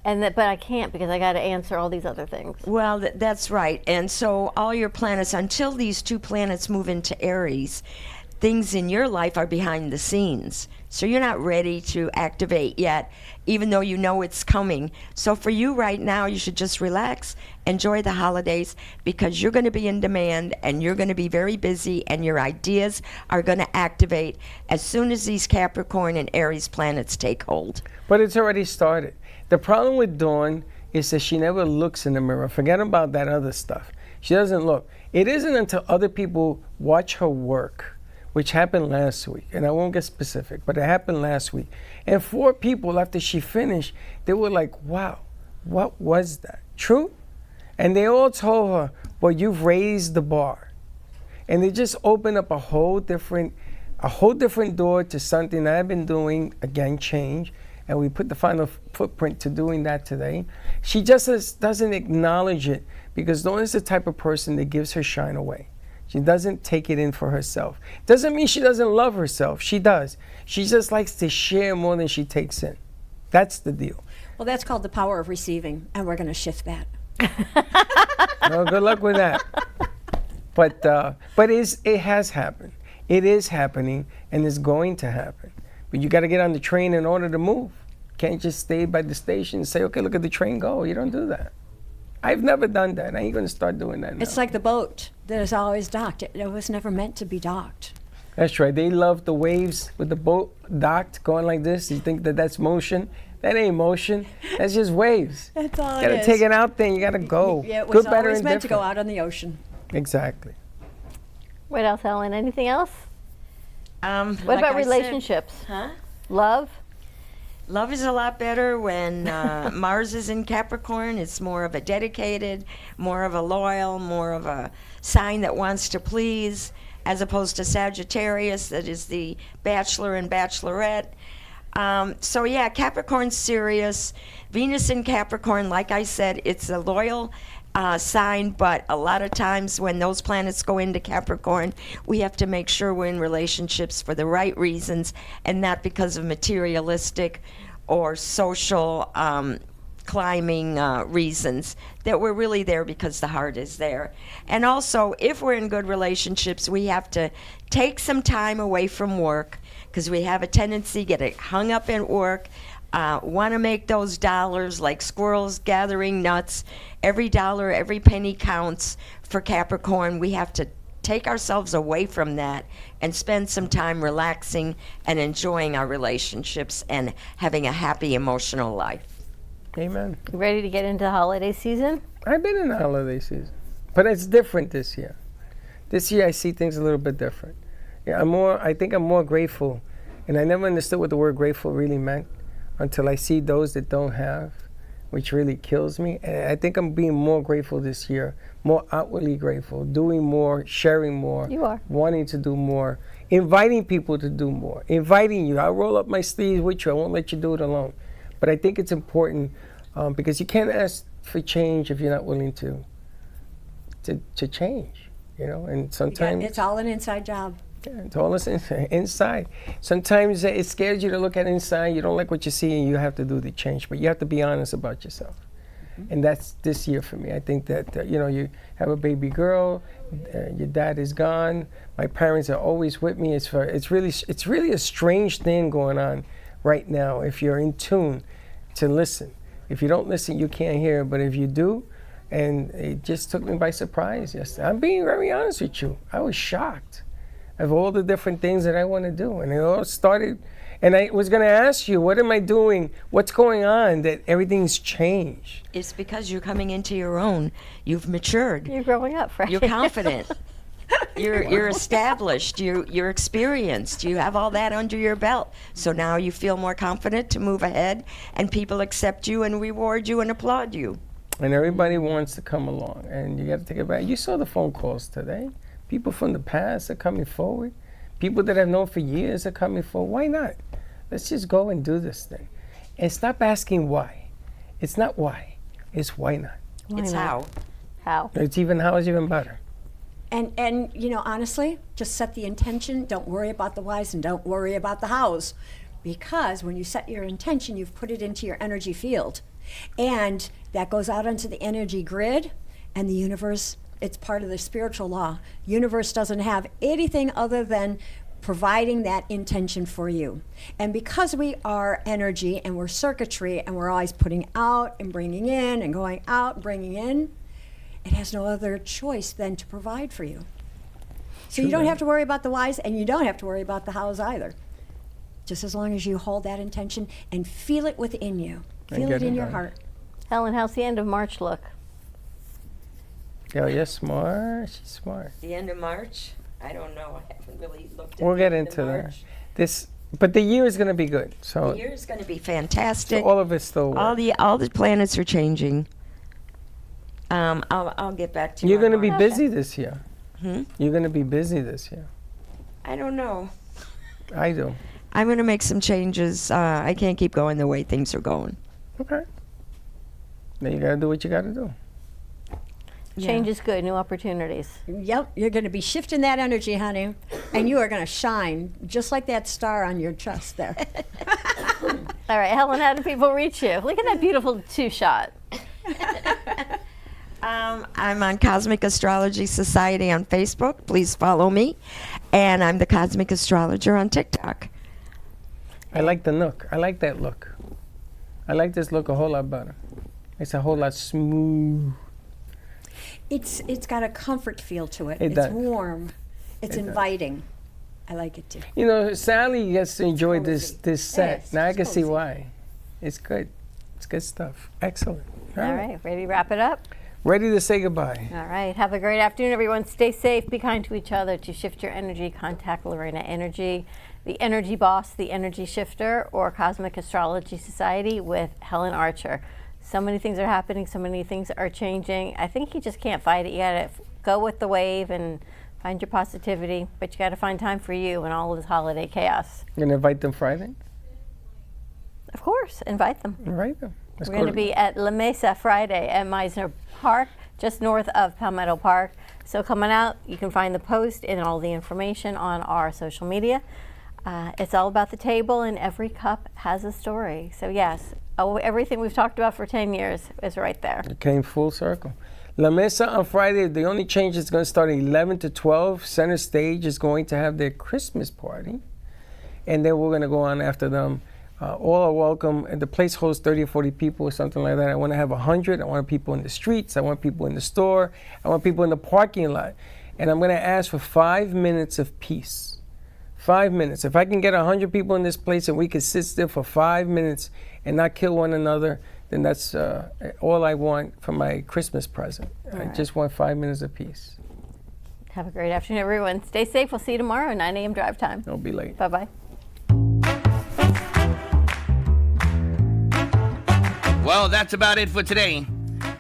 but I can't because I got to answer all these other things. Well, that's right. And so all your planets, until these 2 planets move into Aries, things in your life are behind the scenes. So you're not ready to activate yet, even though you know it's coming. So for you right now, you should just relax, enjoy the holidays, because you're going to be in demand and you're going to be very busy, and your ideas are going to activate as soon as these Capricorn and Aries planets take hold. But it's already started. The problem with Dawn is that she never looks in the mirror. Forget about that other stuff. She doesn't look. It isn't until other people watch her work, which happened last week, and I won't get specific, but it happened last week. And 4 people, after she finished, they were like, wow, what was that? True? And they all told her, well, you've raised the bar. And they just opened up a whole different door to something that I've been doing, again, change. And we put the final footprint to doing that today. She just doesn't acknowledge it because Dawn is the type of person that gives her shine away. She doesn't take it in for herself. Doesn't mean she doesn't love herself. She does. She just likes to share more than she takes in. That's the deal. Well, that's called the power of receiving, and we're going to shift that. Well, good luck with that. But it has happened. It is happening, and it's going to happen. But you got to get on the train in order to move. Can't just stay by the station and say, okay, look at the train go. You don't do that. I've never done that. I ain't going to start doing that now. It's like the boat that is always docked. It was never meant to be docked. That's right. They love the waves with the boat docked, going like this. You think that that's motion? That ain't motion. That's just waves. That's all You it gotta is. take it out there. You gotta go. Yeah, it was Good, better, always and meant to go different. out on the ocean. Exactly. What else, Helen? Anything else? What Like about I said- relationships? Huh? Love? Love is a lot better when Mars is in Capricorn. It's more of a dedicated, more of a loyal, more of a sign that wants to please, as opposed to Sagittarius, that is the bachelor and bachelorette. So yeah, Capricorn's serious. Venus in Capricorn, like I said, it's a loyal sign, but a lot of times when those planets go into Capricorn, we have to make sure we're in relationships for the right reasons and not because of materialistic or social climbing reasons, that we're really there because the heart is there. And also, if we're in good relationships, we have to take some time away from work, because we have a tendency to get it hung up in work, want to make those dollars like squirrels gathering nuts. Every dollar, every penny counts for Capricorn. We have to take ourselves away from that and spend some time relaxing and enjoying our relationships and having a happy emotional life. Amen. You ready to get into the holiday season? I've been in the holiday season, but it's different this year. This year I see things a little bit different. Yeah, I think I'm more grateful, and I never understood what the word grateful really meant until I see those that don't have, which really kills me. And I think I'm being more grateful this year, more outwardly grateful, doing more, sharing more. You are. Wanting to do more, inviting people to do more, inviting you. I'll roll up my sleeves with you. I won't let you do it alone. But I think it's important because you can't ask for change if you're not willing to change, you know. And sometimes it's all an inside job. Yeah, it's all inside. Sometimes it scares you to look at inside. You don't like what you see, and you have to do the change. But you have to be honest about yourself. Mm-hmm. And that's this year for me. I think that you know, you have a baby girl, your dad is gone. My parents are always with me. It's really a strange thing going on right now. If you're in tune to listen. If you don't listen, you can't hear. But if you do, and it just took me by surprise yesterday. I'm being very honest with you. I was shocked of all the different things that I want to do. And it all started, and I was going to ask you, what am I doing? What's going on that everything's changed? It's because you're coming into your own. You've matured. You're growing up, Frank. You're confident. You're established. You're experienced. You have all that under your belt. So now you feel more confident to move ahead, and people accept you and reward you and applaud you. And everybody wants to come along, and you got to take it back. You saw the phone calls today. People from the past are coming forward. People that I've known for years are coming forward. Why not? Let's just go and do this thing. And stop asking why. It's not why. It's why not. It's how. How. It's even how is even better. And you know, honestly, just set the intention. Don't worry about the whys and don't worry about the hows. Because when you set your intention, you've put it into your energy field. And that goes out onto the energy grid, and the universe, it's part of the spiritual law. Universe doesn't have anything other than providing that intention for you. And because we are energy and we're circuitry and we're always putting out and bringing in and going out, bringing in, it has no other choice than to provide for you. So you don't have to worry about the whys, and you don't have to worry about the hows either. Just as long as you hold that intention and feel it within you. Feel it in your heart. Helen, how's the end of March look? Oh, you're smart. She's smart. The end of March? I don't know. I haven't really looked at We'll the get end into of that. March. But the year is going to be good. So The year is going to be fantastic. So all of it's still all the planets are changing. I'll get back to you. You're going to be March. busy this year. Hmm? You're going to be busy this year. I don't know. I do. I'm going to make some changes. I can't keep going the way things are going. Okay. Then you got to do what you got to do. Change is good, new opportunities. Yep, you're going to be shifting that energy, honey, and you are going to shine just like that star on your chest there. All right, Helen, how do people reach you? Look at that beautiful two-shot. I'm on Cosmic Astrology Society on Facebook. Please follow me. And I'm the Cosmic Astrologer on TikTok. I like the look. I like that look. I like this look a whole lot better. It's a whole lot smooth. It's got a comfort feel to it. It It's does. warm. It's It does. inviting. I like it too. You know, Sally gets to enjoy this set. Yes, Now I can it's see cozy. why. It's good. It's good stuff. Excellent. All right, ready to wrap it up? Ready to say goodbye. All right, have a great afternoon, everyone. Stay safe, be kind to each other. To shift your energy, contact Laurina Energy, the Energy Boss, the Energy Shifter, or Cosmic Astrology Society with Helen Archer. So many things are happening, so many things are changing. I think you just can't fight it. You gotta go with the wave and find your positivity, but you gotta find time for you and all of this holiday chaos. You're going to invite them Friday? Of course, invite them. Invite them. Let's We're go going to be at La Mesa Friday at Meisner Park, just north of Palmetto Park. So coming out, you can find the post and all the information on our social media. It's all about the table, and every cup has a story. So yes, everything we've talked about for 10 years is right there. It came full circle. La Mesa on Friday, the only change is going to start at 11 to 12. Center Stage is going to have their Christmas party. And then we're going to go on after them. All are welcome. And the place holds 30 or 40 people or something like that. I want to have 100. I want people in the streets. I want people in the store. I want people in the parking lot. And I'm going to ask for 5 minutes of peace. 5 minutes. If I can get 100 people in this place and we can sit still for 5 minutes and not kill one another, then that's all I want for my Christmas present. I just want 5 minutes of peace. Have a great afternoon, everyone. Stay safe. We'll see you tomorrow, 9 a.m. drive time. Don't be late. Bye-bye. Well, that's about it for today.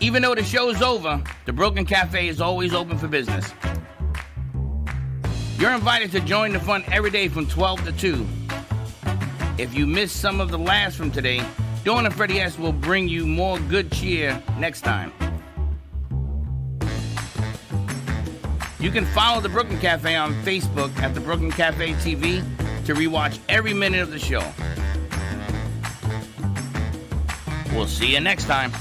Even though the show's over, the Broken Cafe is always open for business. You're invited to join the fun every day from 12 to 2. If you missed some of the laughs from today, Dawn and Freddie S. will bring you more good cheer next time. You can follow the Brooklyn Cafe on Facebook at the Brooklyn Cafe TV to rewatch every minute of the show. We'll see you next time.